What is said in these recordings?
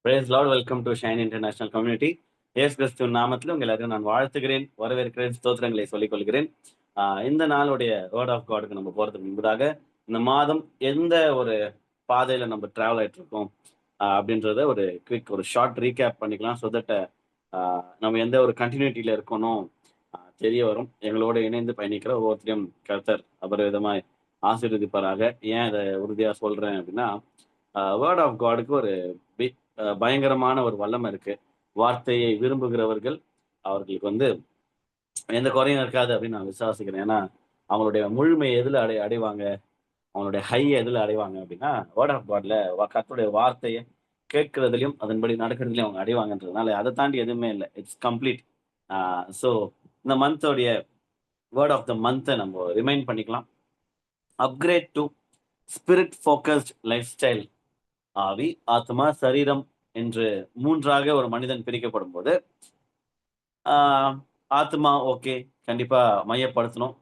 Brace Lord, welcome to Shine International community. இயேசு கிறிஸ்துவின் நாமத்தில் உங்கள் எல்லாரும் நான் வாழ்த்துகிறேன், வரவேற்கிறேன், ஸ்தோத்திரங்களை சொல்லிக் கொள்கிறேன். இந்த நாளுடைய வேர்ட் ஆஃப் காடுக்கு நம்ம போறதுக்கு முன்பதாக இந்த மாதம் எந்த ஒரு பாதையில நம்ம டிராவல் ஆயிட்டு இருக்கோம் அப்படின்றத ஒரு குவிக் ஒரு ஷார்ட் ரீகேப் பண்ணிக்கலாம். ஸோ தட் நம்ம எந்த ஒரு கண்டினியூட்டியில இருக்கணும் தெரிய வரும். எங்களோட இணைந்து பயணிக்கிற ஒவ்வொருத்தரையும் கர்த்தர் அபரிவிதமாய் ஆசீர்வதிப்பாராக. ஏன் இதை உறுதியா சொல்றேன் அப்படின்னா, வேர்ட் ஆஃப் காடுக்கு ஒரு பயங்கரமான ஒரு வல்லமை இருக்கு. வார்த்தையை விரும்புகிறவர்கள் அவர்களுக்கு எந்த குறையும் இருக்காது அப்படின்னு நான் விசுவாசிக்கிறேன். ஏன்னா அவங்களுடைய முழுமை எதுல அடைவாங்க, அவங்களுடைய ஹை எதுல அடைவாங்க அப்படின்னா வேர்ட் ஆஃப் காட்ல கர்த்தருடைய வார்த்தையை கேட்கறதுலயும் அதன்படி நடக்கிறதுலயும் அவங்க அடைவாங்கன்றதுனால அதை தாண்டி எதுவுமே இல்லை. It's complete. ஸோ இந்த மந்தோடைய வேர்ட் ஆஃப் த மந்த்தை நம்ம ரிமைண்ட் பண்ணிக்கலாம். Upgrade to spirit focused life style. ஆவி, ஆத்மா, சரீரம் என்று மூன்றாக ஒரு மனிதன் பிரிக்கப்படும் போது ஆத்மா ஓகே, கண்டிப்பா மையப்படுத்தணும்,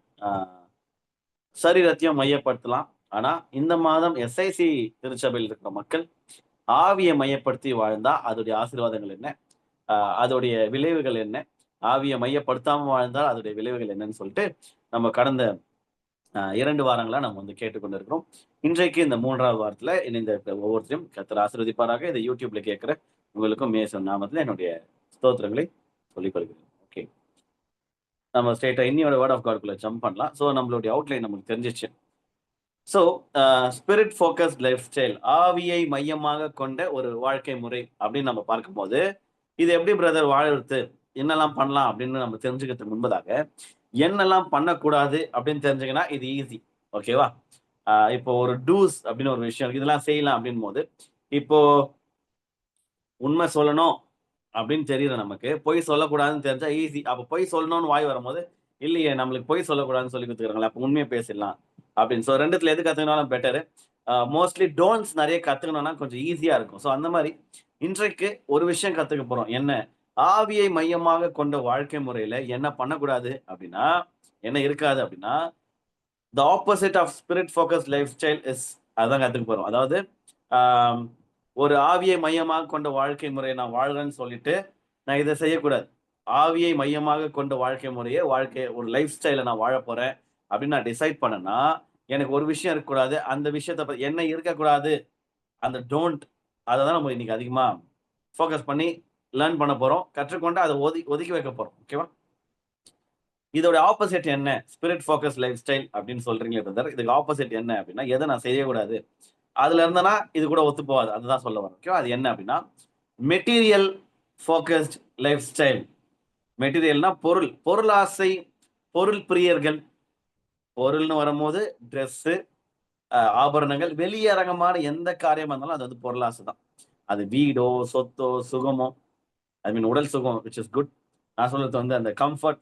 சரீரத்தையும் மையப்படுத்தலாம். ஆனா இந்த மாதம் எஸ்ஐசி திருச்சபையில் இருக்கிற மக்கள் ஆவியை மையப்படுத்தி வாழ்ந்தா அதோடைய ஆசீர்வாதங்கள் என்ன, அதோடைய விளைவுகள் என்ன, ஆவியை மையப்படுத்தாம வாழ்ந்தால் அதோடைய விளைவுகள் என்னன்னு சொல்லிட்டு நம்ம கடந்த 2 வாரங்களா நம்ம கேட்டுக்கொண்டிருக்கிறோம். இன்றைக்கு இந்த 3வது வாரத்துல இணைந்த ஒவ்வொருத்தரையும் கர்த்தர் ஆசீர்வதிப்பாராக. இதை யூடியூப்ல கேட்கிற உங்களுக்கும் இயேசுவின் நாமத்துல என்னுடைய ஸ்தோத்திரங்களை சொல்லிக் கொள்கிறேன். ஓகே, நம்ம ஸ்ட்ரெயிட்டா இன்னியோட வேர்ட் ஆஃப் காட்குள்ள ஜம்ப் பண்ணலாம். ஸோ நம்மளுடைய அவுட்லைன் நமக்கு தெரிஞ்சிச்சு. So spirit focused life style, ஆவியை மையமாக கொண்ட ஒரு வாழ்க்கை முறை அப்படின்னு நம்ம பார்க்கும்போது, இது எப்படி பிரதர் வாழறது, என்னெல்லாம் பண்ணலாம் அப்படின்னு நம்ம தெரிஞ்சுக்கிறதுக்கு முன்பதாக என்னெல்லாம் பண்ணக்கூடாது அப்படின்னு தெரிஞ்சுக்கினா இது ஈஸி. ஓகேவா? இப்போ ஒரு டூஸ் அப்படின்னு ஒரு விஷயம் இருக்கு, இதெல்லாம் செய்யலாம் அப்படின் போது, இப்போ உண்மை சொல்லணும் அப்படின்னு தெரியல, நமக்கு பொய் சொல்லக்கூடாதுன்னு தெரிஞ்சா ஈஸி. அப்போ பொய் சொல்லணும்னு வாய் வரும்போது, இல்லையே நம்மளுக்கு பொய் சொல்லக்கூடாதுன்னு சொல்லி கொடுத்துக்கிறாங்களே, அப்போ உண்மையை பேசிடலாம் அப்படின்னு. ஸோ ரெண்டுத்துல எது கத்துக்கினாலும் பெட்டரு. மோஸ்ட்லி டோன்ட்ஸ் நிறைய கத்துக்கணும்னா கொஞ்சம் ஈஸியா இருக்கும். ஸோ அந்த மாதிரி இன்றைக்கு ஒரு விஷயம் கத்துக்க போறோம். என்ன? ஆவியை மையமாக கொண்ட வாழ்க்கை முறையில என்ன பண்ணக்கூடாது அப்படின்னா, என்ன இருக்காது அப்படின்னா, the opposite of spirit focus lifestyle is, அதான் கத்துக்க போறோம். அதாவது ஒரு ஆவியை மையமாக கொண்ட வாழ்க்கை முறையை நான் வாழ்றேன்னு சொல்லிட்டு நான் இதை செய்யக்கூடாது. ஆவியை மையமாக கொண்ட வாழ்க்கை முறையை, ஒரு லைஃப் ஸ்டைலை நான் வாழ போறேன் அப்படின்னு நான் டிசைட் பண்ணேன்னா, எனக்கு ஒரு விஷயம் இருக்கக்கூடாது, அந்த விஷயத்த என்ன இருக்கக்கூடாது, அந்த டோன்ட், அதை தான் நம்ம இன்னைக்கு அதிகமா ஃபோக்கஸ் பண்ணி லேர்ன் பண்ண போறோம். கற்றுக்கொண்டு அதை ஒதுக்கி வைக்க போறோம். ஓகேவா? இதோட ஆப்போசிட் என்ன? ஸ்பிரிட் ஃபோக்கஸ் லைஃப் ஸ்டைல் அப்படின்னு சொல்றீங்களே பிரதர், இதுக்கு ஆப்போசிட் என்ன அப்படின்னா, எதை நான் செய்யக்கூடாது, அதுல இருந்தனா இது கூட ஒத்து போகாது, அதுதான் சொல்ல வரேன். ஓகேவா? அது என்ன அப்படின்னா, மெட்டீரியல் ஃபோக்கஸ்ட் லைஃப் ஸ்டைல். மெட்டீரியல்னா பொருள், பொருளாசை, பொருள் பிரியர்கள். பொருள்னு வரும்போது ட்ரெஸ், ஆபரணங்கள், வெளியரங்கமான எந்த காரியமா இருந்தாலும் அது பொருளாசை தான். அது வீடோ, சொத்தோ, சுகமோ, ஐ மீன் உடல் சுகம், விச் இஸ் குட். நான் சொல்றது அந்த கம்ஃபர்ட்.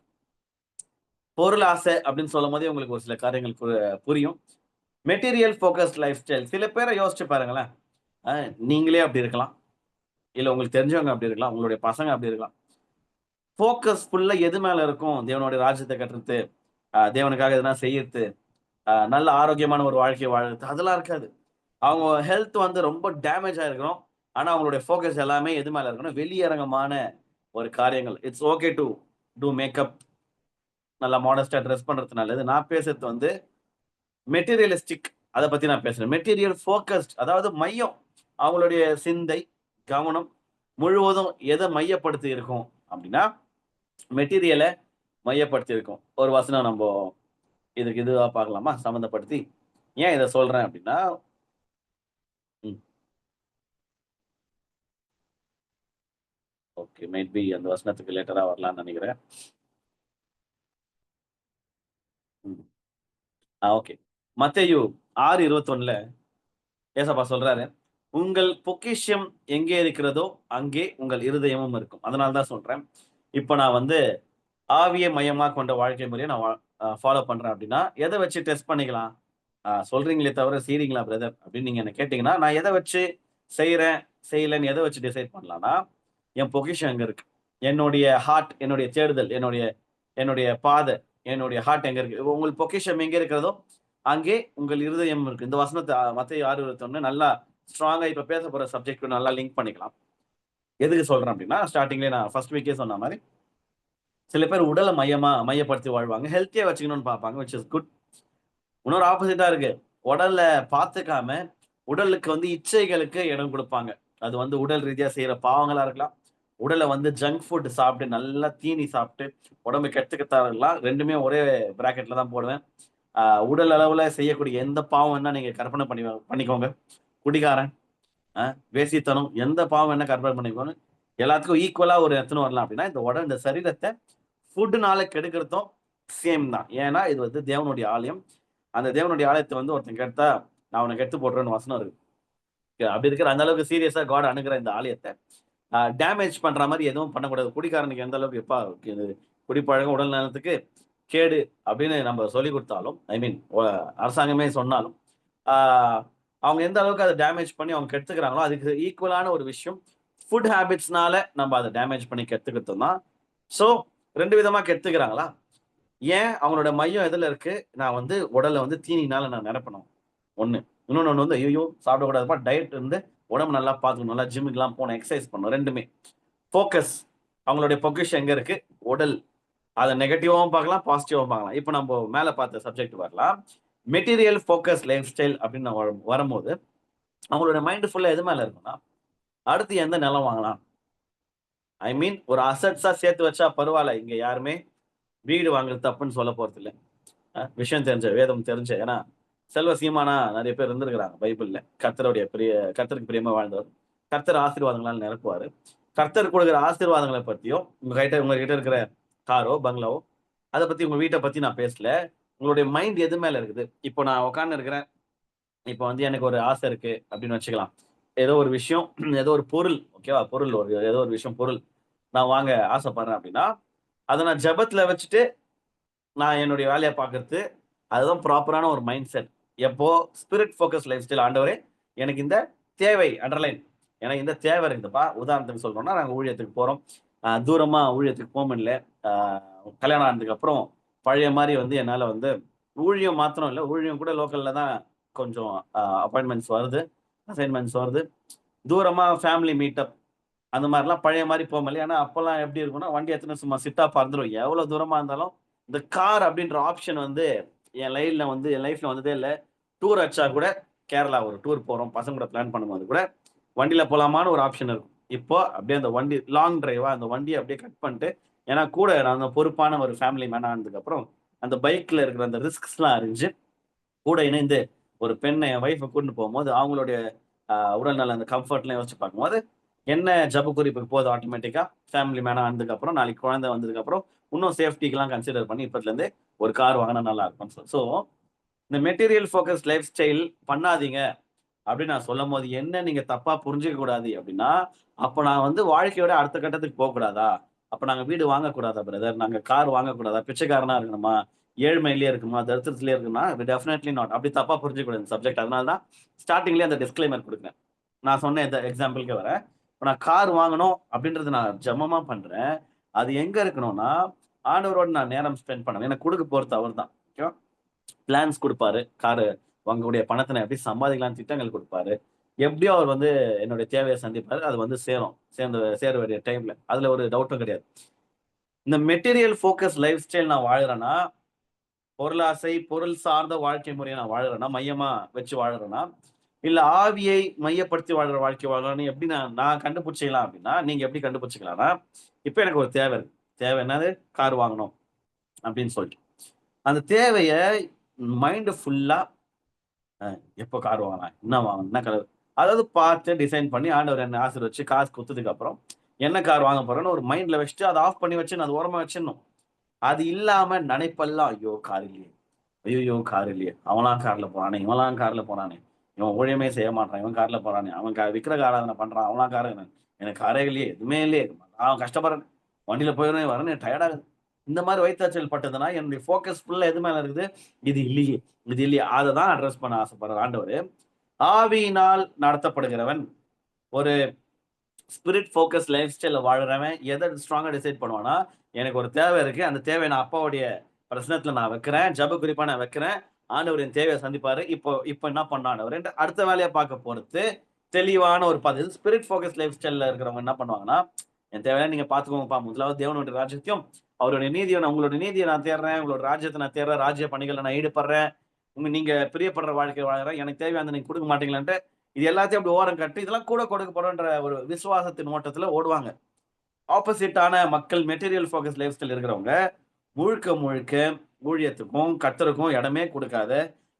பொருள் ஆசை அப்படின்னு சொல்லும் போதே உங்களுக்கு ஒரு சில காரியங்கள் புரியும். Material focused life style. சில பேரை யோசிச்சு பாருங்களேன், நீங்களே அப்படி இருக்கலாம், இல்ல உங்களுக்கு தெரிஞ்சவங்க அப்படி இருக்கலாம், உங்களுடைய பசங்க அப்படி இருக்கலாம். ஃபோக்கஸ் ஃபுல்லா எது மேல இருக்கும்? தேவனுடைய ராஜ்யத்தை கட்டுறது, தேவனுக்காக எதனா செய்யறது, நல்ல ஆரோக்கியமான ஒரு வாழ்க்கையை வாழறது, அதெல்லாம் இருக்காது. அவங்க ஹெல்த் ரொம்ப டேமேஜ் ஆயிருக்கணும். ஆனா அவங்களுடைய ஃபோக்கஸ் எல்லாமே எது மேல இருக்கணும்? வெளியரங்கமான ஒரு காரியங்கள். It's okay to do makeup, நல்லா மாடஸ்டா ட்ரெஸ் பண்றது நல்லது. நான் பேசுறது மெட்டீரியலிஸ்டிக், அதை பத்தி நான் பேசுறேன். மெட்டீரியல் ஃபோக்கஸ்ட், அதாவது மையம், அவங்களுடைய சிந்தை, கவனம் முழுவதும் எதை மையப்படுத்தி இருக்கும் அப்படின்னா, மெட்டீரியலை மையப்படுத்தி இருக்கும். ஒரு வசனம் நம்ம இதுவா பார்க்கலாமா சம்மந்தப்படுத்தி? ஏன் இதை சொல்றேன் அப்படின்னா, ஓகே, மைட் பி அந்த வசனத்துக்கு லேட்டரா வரலாம்னு நினைக்கிறேன். ஓகே, மத்தேயு 6:21 ஏசப்பா சொல்றாரு, உங்கள் பொக்கிஷம் எங்கே இருக்கிறதோ அங்கே உங்கள் இருதயமும் இருக்கும். அதனால தான் சொல்றேன். இப்போ நான் ஆவியை மையமா கொண்ட வாழ்க்கை முறையை நான் ஃபாலோ பண்றேன் அப்படின்னா, எதை வச்சு டெஸ்ட் பண்ணிக்கலாம்? சொல்றீங்களே தவிர செய்றீங்களா பிரதர் அப்படின்னு நீங்க என்ன கேட்டீங்கன்னா, நான் எதை வச்சு செய்யறேன் செய்யலன்னு எதை வச்சு டிசைட் பண்ணலாம்னா, என் பொக்கிஷம் எங்க இருக்கு, என்னுடைய ஹார்ட், என்னுடைய தேடுதல், என்னுடைய பாதை, என்னுடைய ஹார்ட் எங்க இருக்கு. உங்கள் பொக்கிஷம் எங்க இருக்கிறதோ அங்கே உங்கள் இருதயம் இருக்கு. இந்த வசனத்தை மத்தேயு 6:21 நல்லா ஸ்ட்ராங்கா இப்ப பேச போற சப்ஜெக்ட் நல்லா லிங்க் பண்ணிக்கலாம். எதுக்கு சொல்றேன் அப்படின்னா, ஸ்டார்டிங்லேயே நான் ஃபர்ஸ்ட் வீக்கே சொன்ன மாதிரி சில பேர் உடலை மையப்படுத்தி வாழ்வாங்க, ஹெல்த்தியா வச்சுக்கணும்னு பார்ப்பாங்க, விச் இஸ் குட். இன்னொரு ஆப்போசிட்டா இருக்கு. உடல்ல பார்த்துக்காம உடலுக்கு வந்து இச்சைகளுக்கு இடம் கொடுப்பாங்க. அது வந்து உடல் ரீதியா செய்யற பாவங்களா இருக்கலாம். உடலை வந்து ஜங்க் ஃபுட் சாப்பிட்டு நல்லா தீனி சாப்பிட்டு உடம்பு கெடுத்துக்கத்தான் இருக்கலாம். ரெண்டுமே ஒரே பிராக்கெட்ல தான் போடுவேன். உடல் அளவுல செய்யக்கூடிய எந்த பாவம் என்ன நீங்க கற்பனை பண்ணிக்கோங்க. குடிகாரன், வேசித்தனம், எந்த பாவம் என்ன கற்பனை பண்ணிக்கோங்க. எல்லாத்துக்கும் ஈக்குவலா ஒரு எத்தனை வரலாம் அப்படின்னா, இந்த சரீரத்தை ஃபுட்னால கெடுக்கிறதும் சேம் தான். ஏன்னா இது வந்து தேவனுடைய ஆலயம். அந்த தேவனுடைய ஆலயத்தை வந்து ஒருத்தன் கெடுத்தா நான் அவனை கெடுத்து போட்டுறேன்னு வசனம் இருக்கு. அப்படி இருக்கிற அந்த அளவுக்கு சீரியஸா காட் அணுகிற இந்த ஆலயத்தை டேமேஜ் பண்ற மாதிரி எதுவும் பண்ணக்கூடாது. குடிகாரனுக்கு எந்த அளவுக்கு எப்பா இது குடிப்பழக்கம் உடல் நலத்துக்கு கேடு அப்படின்னு நம்ம சொல்லி கொடுத்தாலும், ஐ மீன் அரசாங்கமே சொன்னாலும், அவங்க எந்த அளவுக்கு அதை டேமேஜ் பண்ணி அவங்க கெடுத்துக்கிறாங்களோ அதுக்கு ஈக்குவலான ஒரு விஷயம் ஃபுட் ஹேபிட்ஸ்னால நம்ம அதை டேமேஜ் பண்ணி கெடுத்துக்கிட்டோம் தான். ஸோ 2 விதமா கெடுத்துக்கிறாங்களா? ஏன் அவங்களோட மையம் எதுல இருக்கு? நான் வந்து உடலை வந்து தீனினால நான் நிரப்பணும். ஒண்ணு. இன்னொன்னு வந்து ஐயோ சாப்பிடக்கூடாதுப்பா, டயட் இருந்து உடம்பு நல்லா பார்த்துக்கணும், நல்லா ஜிம்முக்குலாம் போகணும், எக்ஸசைஸ் பண்ணணும். ரெண்டுமே ஃபோக்கஸ். அவங்களுடைய பொக்கிஷம் எங்க இருக்கு? உடல். அதை நெகட்டிவாவும் பார்க்கலாம், பாசிட்டிவாவும் பார்க்கலாம். இப்போ நம்ம மேல பார்த்த சப்ஜெக்ட் வரலாம். மெட்டீரியல் ஃபோக்கஸ் லைஃப் ஸ்டைல் அப்படின்னு நான் வரும்போது அவங்களோட மைண்ட் ஃபுல்லா எது மேல இருக்கும்னா, அடுத்து எந்த நிலம் வாங்கலாம், ஐ மீன் ஒரு அசட்ஸா சேர்த்து வச்சா பரவாயில்ல, இங்க யாருமே வீடு வாங்குறது தப்புன்னு சொல்ல போறது இல்லை. விஷயம் தெரிஞ்ச, வேதம் தெரிஞ்ச, ஏன்னா செல்வ சீமானா நிறைய பேர் இருந்திருக்கிறாங்க பைபிள்ல. கர்த்தருக்கு பிரியமா வாழ்ந்தவர். கர்த்தர் ஆசீர்வாதங்களால் நிரப்புவாரு. கர்த்தர் கொடுக்குற ஆசீர்வாதங்களை பத்தியும் உங்ககிட்ட இருக்கிற காரோ பங்களாவோ அதை பத்தி உங்க வீட்டை பத்தி நான் பேசல. உங்களுடைய மைண்ட் எது மேல இருக்குது? இப்போ நான் உட்கார்ந்து இருக்கிறேன். இப்போ வந்து எனக்கு ஒரு ஆசை இருக்கு அப்படின்னு வச்சுக்கலாம். ஏதோ ஒரு விஷயம், ஏதோ ஒரு பொருள், ஓகேவா, பொருள் ஏதோ ஒரு விஷயம், பொருள் நான் வாங்க ஆசைப்படுறேன் அப்படின்னா, அதை நான் ஜெபத்துல வச்சுட்டு நான் என்னுடைய வேலையை பார்க்கறது, அதுதான் ப்ராப்பரான ஒரு மைண்ட் செட். எப்போ ஸ்பிரிட் ஃபோக்கஸ் லைஃப் ஸ்டைல், ஆண்டவரே எனக்கு இந்த தேவை, அண்டர்லைன், எனக்கு இந்த தேவை இருக்குதுப்பா. உதாரணத்துக்கு சொல்றோம்னா, நாங்கள் ஊழியத்துக்கு போறோம், தூரமா ஊழியத்துக்கு போக முடியல. கல்யாணம் ஆனதுக்கு அப்புறம் பழைய மாதிரி வந்து என்னால் வந்து ஊழியம் மாத்திரம் இல்லை, ஊழியம் கூட லோக்கல்ல தான் கொஞ்சம் அப்பாயின்மெண்ட்ஸ் வருது, அசைன்மெண்ட்ஸ் வருது. தூரமா ஃபேமிலி மீட்டப் அந்த மாதிரிலாம் பழைய மாதிரி போக முடியல. ஏன்னா அப்பெல்லாம் எப்படி இருக்கும்னா, வண்டி எத்தனை சும்மா சிட்டா பறந்துடும். எவ்வளவு தூரமா இருந்தாலும் இந்த கார் அப்படின்ற ஆப்ஷன் வந்து என் லைஃப்ல வந்ததே இல்லை. டூர் அடிச்சா கூட, கேரளா ஒரு டூர் போறோம் பசங்க கூட பிளான் பண்ணும்போது கூட வண்டியில போலாமான்னு ஒரு ஆப்ஷன் இருக்கும். இப்போ அப்படியே அந்த வண்டி லாங் டிரைவா அந்த வண்டியை அப்படியே கட் பண்ணிட்டு, ஏன்னா கூட நான் பொறுப்பான ஒரு ஃபேமிலி மேன் ஆனதுக்கு அப்புறம் அந்த பைக்ல இருக்கிற அந்த ரிஸ்க்ஸ் எல்லாம் அறிஞ்சு கூட இணைந்து ஒரு பெண்ணை, என் ஒய்ஃபை கூட்டிட்டு போகும்போது அவங்களுடைய உடல்நல அந்த கம்ஃபர்ட்லாம் யோசிச்சு பார்க்கும்போது என்ன ஜப குறிப்புக்கு போகுது ஆட்டோமேட்டிக்கா. ஃபேமிலி மேனா ஆனதுக்கு அப்புறம், நாளைக்கு குழந்தை வந்ததுக்கு அப்புறம் இன்னும் சேஃப்டிக்கெல்லாம் கன்சிடர் பண்ணி இப்பத்துல இருந்து ஒரு கார் வாங்கினா நல்லா இருக்கும். ஸோ இந்த மெட்டீரியல் ஃபோக்கஸ் லைஃப் ஸ்டைல் பண்ணாதீங்க அப்படின்னு நான் சொல்லும் போது என்ன நீங்க தப்பா புரிஞ்சுக்க கூடாது அப்படின்னா, அப்ப நான் வந்து வாழ்க்கையோட அடுத்த கட்டத்துக்கு போக கூடாதா? அப்ப நாங்க வீடு வாங்கக்கூடாதா பிரதர்? நாங்க கார் வாங்கக்கூடாதா? பிச்சைக்காரனா இருக்கணுமா? ஏழ்மையிலேயே இருக்குமா? தரித்திரத்திலேயே இருக்குமா? Definitely not. அப்படி தப்பா புரிஞ்சுக்க கூடாது சப்ஜெக்ட். அதனால தான் ஸ்டார்டிங்லேயே அந்த டிஸ்க்ளைமர் கொடுக்குறேன். நான் சொன்ன இந்த எக்ஸாம்பிளுக்கு வரேன். இப்ப நான் கார் வாங்கணும் அப்படின்றது நான் ஜெபமா பண்றேன். அது எங்க இருக்கணும்னா, ஆண்டவரோட நான் நேரம் ஸ்பெண்ட் பண்ணணும். எனக்கு குடுக்க போறது அவர் தான். ஓகேவா? பிளான்ஸ் குடுப்பாரு. காரு வாங்கக்கூடிய பணத்த நான் எப்படி சம்பாதிக்கலாம்னு திட்டங்கள் குடுப்பாரு. எப்படியோ அவர் வந்து என்னுடைய தேவைய சந்திப்பாரு. அது வந்து சேரும். சேர வேண்டிய டைம்ல. அதுல ஒரு டவுட்டும் கிடையாது. இந்த மெட்டீரியல் ஃபோக்கஸ் லைஃப் ஸ்டைல் நான் வாழுறேன்னா, பொருளாசை, பொருள் சார்ந்த வாழ்க்கை முறைய நான் வாழுறேன்னா, மையமா வச்சு வாழுறேன்னா, இல்ல ஆவியை மையப்படுத்தி வாழ்ற வாழ்க்கை வாழறான்னு எப்படி நான் நான் கண்டுபிடிச்சிக்கலாம் அப்படின்னா, நீங்க எப்படி கண்டுபிடிச்சுக்கலாம்னா, இப்ப எனக்கு ஒரு தேவை இருக்கு. தேவை என்னது? கார் வாங்கணும் அப்படின்னு சொல்லிட்டு. அந்த தேவைய மைண்ட் ஃபுல்லா எப்போ கார் வாங்கலாம்? என்ன வாங்கணும்? என்ன கலர்? அதாவது பார்த்து டிசைன் பண்ணி ஆண்டவர் என்ன ஆசீர்வதிச்சு காசு குடுத்ததுக்கு அப்புறம், என்ன கார் வாங்க போறேன்னு ஒரு மைண்ட்ல வச்சுட்டு அத ஆஃப் பண்ணி வச்சு அது ஓரமா வச்சிடணும். அது இல்லாம நினைப்பெல்லாம் ஐயோ! கார் இல்லையே! ஐய்யயோ! கார் இல்லையே! அவன்லாம் கார்ல போறானே! இவன்லாம் கார்ல போறானே! இவன் ஊழியமே செய்ய மாட்றான். இவன் கார்ல போறானே! அவன் விக்கிரக ஆராதனை பண்றான். அவன்லாம் காரு எனக்கு காரே இல்லையே! எதுவுமே இல்லையே! நான் கஷ்டப்படுறேன். வண்டியில போயிறேன், வரேன் டயர்ட் ஆகுது. இந்த மாரி வயித்தெரிச்சல் பட்டதுன்னா, என்னுடைய ஃபோக்கஸ் ஃபுல்லா எது மேல இருக்குது? இது இல்லையே! இது இல்லையே! அத தான் அட்ரஸ் பண்ண ஆசைப்படுறார் ஆண்டவரு. ஆவியினால் நடத்தப்படுகிறவன், ஒரு ஸ்பிரிட் ஃபோக்கஸ் லைஃப் ஸ்டைல்ல வாழ்றவன் எத ஸ்ட்ராங்கா டிசைட் பண்ணுவான்னா, எனக்கு ஒரு தேவை இருக்கு. அந்த தேவைய நான் அப்பாவுடைய பிரசனத்துல நான் வைக்கிறேன். ஜெப குறிப்பா நான் வைக்கிறேன். ஆண்டவர் என் தேவைய சந்திப்பாரு. இப்போ இப்போ என்ன பண்ணணும் ஆண்டவரேன்ட்டு அடுத்த வேலைய பார்க்க பொறுத்து, தெளிவான ஒரு பாதை. ஸ்பிரிட் ஃபோக்கஸ் லைஃப் ஸ்டைல்ல இருக்கிறவங்க என்ன பண்ணுவாங்கன்னா, என் தேவையான நீங்க பார்த்துக்கோங்கப்பா. முதலாவது தேவனுடைய ராஜ்யத்தையும், அவருடைய நீதிய உங்களுடைய நீதிய நான் தேடுறேன். உங்களோட ராஜ்யத்த நான் தேடுறேன். ராஜ்ய பணிகள்ல நான் ஈடுபடுறேன். நீங்க பிரியப்படுற வாழ்க்கை வாழுறேன். எனக்கு தேவையானத நீங்க குடுக்க மாட்டீங்களான்ட்டு, இது எல்லாத்தையும் அப்படி ஓரம் கட்டி, இதெல்லாம் கூட கொடுக்கப்படும்ன்ற ஒரு விசுவாசத்தின் ஓட்டத்துல ஓடுவாங்க. ஆப்போசிட்டான மக்கள் மெட்டீரியல் ஃபோக்கஸ் லைஃப் ஸ்டைல் இருக்கிறவங்க, முழுக்க முழுக்க ஊழியத்துக்கும், கர்த்தருக்கும் இடமே குடுக்காத,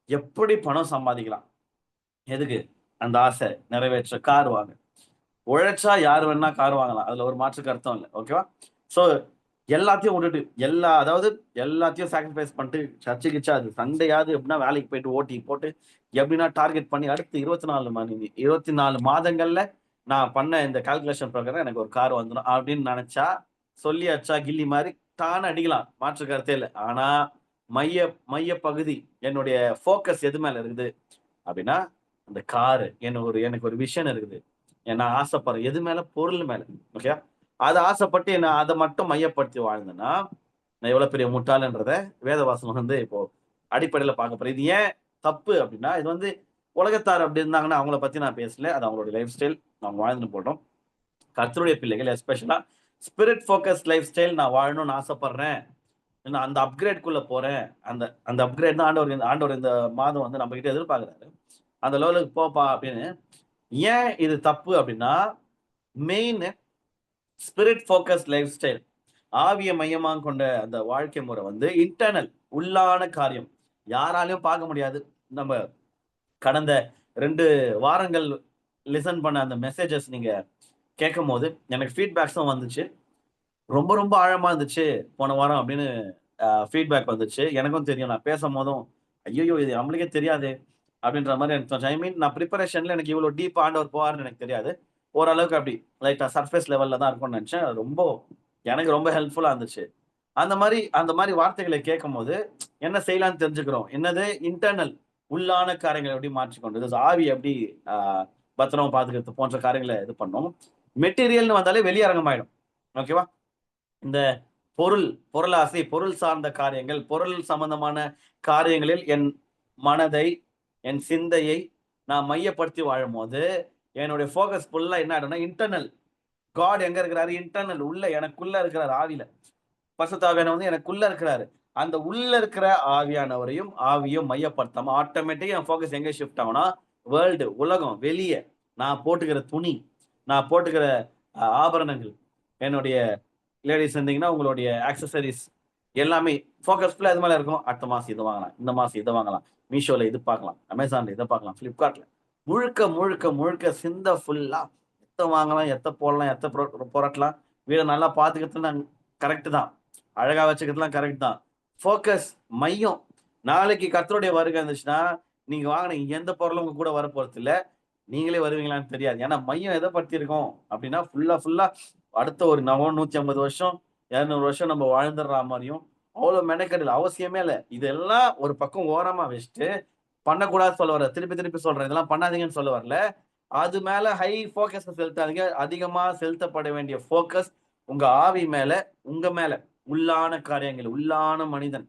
எப்படி பணம் சம்பாதிக்கலாம்? எதுக்கு? அந்த ஆசை நிறைவேற்ற கார் வாங்க. உழைச்சா யார் வேணா கார் வாங்கலாம். அதுல ஒரு மாற்றுக்கு அர்த்தம் இல்ல. ஓகேவா? சோ எல்லாத்தையும் விட்டுட்டு, அதாவது எல்லாத்தையும் சாக்ரிஃபைஸ் பண்ணிட்டு சர்ச்சுக்கு அது சண்டேயாவது எப்படின்னா வேலைக்கு போயிட்டு ஓட்டி போட்டு எப்படின்னா டார்கெட் பண்ணி அடுத்து 24 மாதங்கள்ல நான் பண்ண இந்த கால்குலேஷன் பிரகாரம் எனக்கு ஒரு கார் வந்துடும் அப்படின்னு நினைச்சா சொல்லியாச்சா கில்லி மாதிரி தானே அடிக்கலாம். மாற்று கருத்தே இல்லை. ஆனா மைய மைய பகுதி என்னுடைய ஃபோக்கஸ் எது மேல இருக்குது அப்படின்னா அந்த காரு எனக்கு ஒரு விஷன் இருக்குது. நான் ஆசைப்படுறேன் எது மேல? பொருள் மேல. ஓகே, அதை ஆசைப்பட்டு என்ன அதை மட்டும் மையப்படுத்தி வாழ்ந்தேன்னா நான் எவ்வளவு பெரிய முட்டாளன்றத வேதவாசனம் வந்து இப்போ அடிப்படையில பார்க்க போறேன். இது ஏன் தப்பு அப்படின்னா, இது வந்து உலகத்தார் அப்படி இருந்தாங்கன்னா அவங்கள பத்தி நான் பேசல. அது அவங்களுடைய லைஃப் ஸ்டைல், அவங்க வாழ்ந்துட்டு போட்டோம். கர்த்தருடைய பிள்ளைகள் எஸ்பெஷலா ஸ்பிரிட் ஃபோக்கஸ் லைஃப் ஸ்டைல் நான் வாழணும்னு ஆசைப்படுறேன், நான் அந்த அப்கிரேட்குள்ள போறேன். அந்த அந்த அப்கிரேட் தான் ஆண்டவர் இந்த மாதம் வந்து நம்ம கிட்ட எதிர்பார்க்கிறாரு. அந்த லெவலுக்கு போப்பா அப்படின்னு. ஏன் இது தப்பு அப்படின்னா, main spirit focus lifestyle, ஆவிய மையமாக கொண்ட அந்த வாழ்க்கை முறை வந்து இன்டர்னல், உள்ளான காரியம். யாராலையும் பார்க்க முடியாது. நம்ம கடந்த 2 வாரங்கள் லிசன் பண்ண அந்த மெசேஜஸ் நீங்க கேட்கும் போது எனக்கு ஃபீட்பேக்ஸும் வந்துச்சு. ரொம்ப ரொம்ப ஆழமா இருந்துச்சு போன வாரம் அப்படின்னு ஃபீட்பேக் வந்துச்சு. எனக்கும் தெரியும். நான் பேசும்போதும் ஐயையோ இது நம்மளுக்கே தெரியாது அப்படின்ற மாதிரி எனக்கு தோணுச்சு. ஐ மீன் நான் ப்ரிப்பரேஷன்ல எனக்கு இவ்வளவு டீப் ஆண்டவர் போவார்னு எனக்கு தெரியாது. ஓரளவுக்கு அப்படி லைட்டா சர்ஃபேஸ் லெவல்ல தான் இருக்கும்னு நினைச்சேன். எனக்கு ரொம்ப ஹெல்ப்ஃபுல்லா இருந்துச்சு. அந்த மாதிரி வார்த்தைகளை கேட்கும்போது என்ன செய்யலாம்னு தெரிஞ்சுக்கிறோம். என்னது? இன்டர்னல், உள்ளான காரியங்களை எப்படி மாற்றிக்கொண்டு ஆவி எப்படி பத்திரமா பாத்துக்கிறது போன்ற காரியங்களை இது பண்ணோம். மெட்டீரியல்னு வந்தாலே வெளியரங்கமாயிடும். ஓகேவா? இந்த பொருளாசை, பொருள் சார்ந்த காரியங்கள், பொருள் சம்பந்தமான காரியங்களில் என் மனதை, என் சிந்தையை நான் மையப்படுத்தி வாழும்போது என்னுடைய ஃபோக்கஸ் ஃபுல்லா என்ன ஆயிடும்னா இன்டர்னல். காட் எங்க இருக்கிறாரு? இன்டர்னல், உள்ள எனக்குள்ள இருக்கிறார். ஆவியில பரிசுத்த ஆவியானவர் வந்து எனக்குள்ள இருக்கிறாரு. அந்த உள்ள இருக்கிற ஆவியும் மையப்படுத்தாம ஆட்டோமேட்டிக்கா என் ஃபோக்கஸ் எங்க ஷிஃப்ட் ஆகும்னா வேர்ல்டு, உலகம், வெளியே நான் போட்டுக்கிற துணி, நான் போட்டுக்கிற ஆபரணங்கள், என்னுடைய லேடிஸ் இருந்தீங்கன்னா உங்களுடைய ஆக்சசரிஸ் எல்லாமே ஃபோக்கஸ் ஃபுல்லா எது மேல இருக்கும்? அடுத்த மாசம் இது வாங்கலாம், இந்த மாசம் இதை வாங்கலாம், மீஷோல இது பார்க்கலாம், அமேசான்ல இதை பார்க்கலாம், பிளிப்கார்ட்ல முழுக்க முழுக்க முழுக்க சிந்த ஃபுல்லா எத்த வாங்கலாம், எத்த போடலாம், எத்த புரட்டலாம், வீடை நல்லா பாத்துக்கிறதுலாம் கரெக்ட் தான், அழகா வச்சுக்கிறதுலாம் கரெக்ட் தான். ஃபோக்கஸ் மையம். நாளைக்கு கர்த்தருடைய வருகை இருந்துச்சுன்னா நீங்க வாங்கின எந்த பொருளும் உங்க கூட வர போறது இல்ல. நீங்களே வருவீங்களான்னு தெரியாது. ஏன்னா மையம் எதை பத்தி இருக்கும் அப்படின்னா ஃபுல்லா அடுத்த ஒரு 150 வருஷம் 200 வருஷம் நம்ம வாழ்ந்துடுற மாதிரியும் அவ்வளவு மெனக்கெடல் அவசியமே இல்லை. இதெல்லாம் ஒரு பக்கம் ஓரமா வச்சுட்டு பண்ணக்கூடாது சொல்ல வர, திருப்பி சொல்றேன், இதெல்லாம் பண்ணாதீங்கன்னு சொல்ல வரல. அது மேல ஹை ஃபோக்கஸ் செலுத்தாதீங்க. அதிகமா செலுத்தப்பட வேண்டிய ஃபோக்கஸ் உங்க ஆவி மேல, உங்க மேல. உள்ளான காரியங்கள், உள்ளான மனிதன்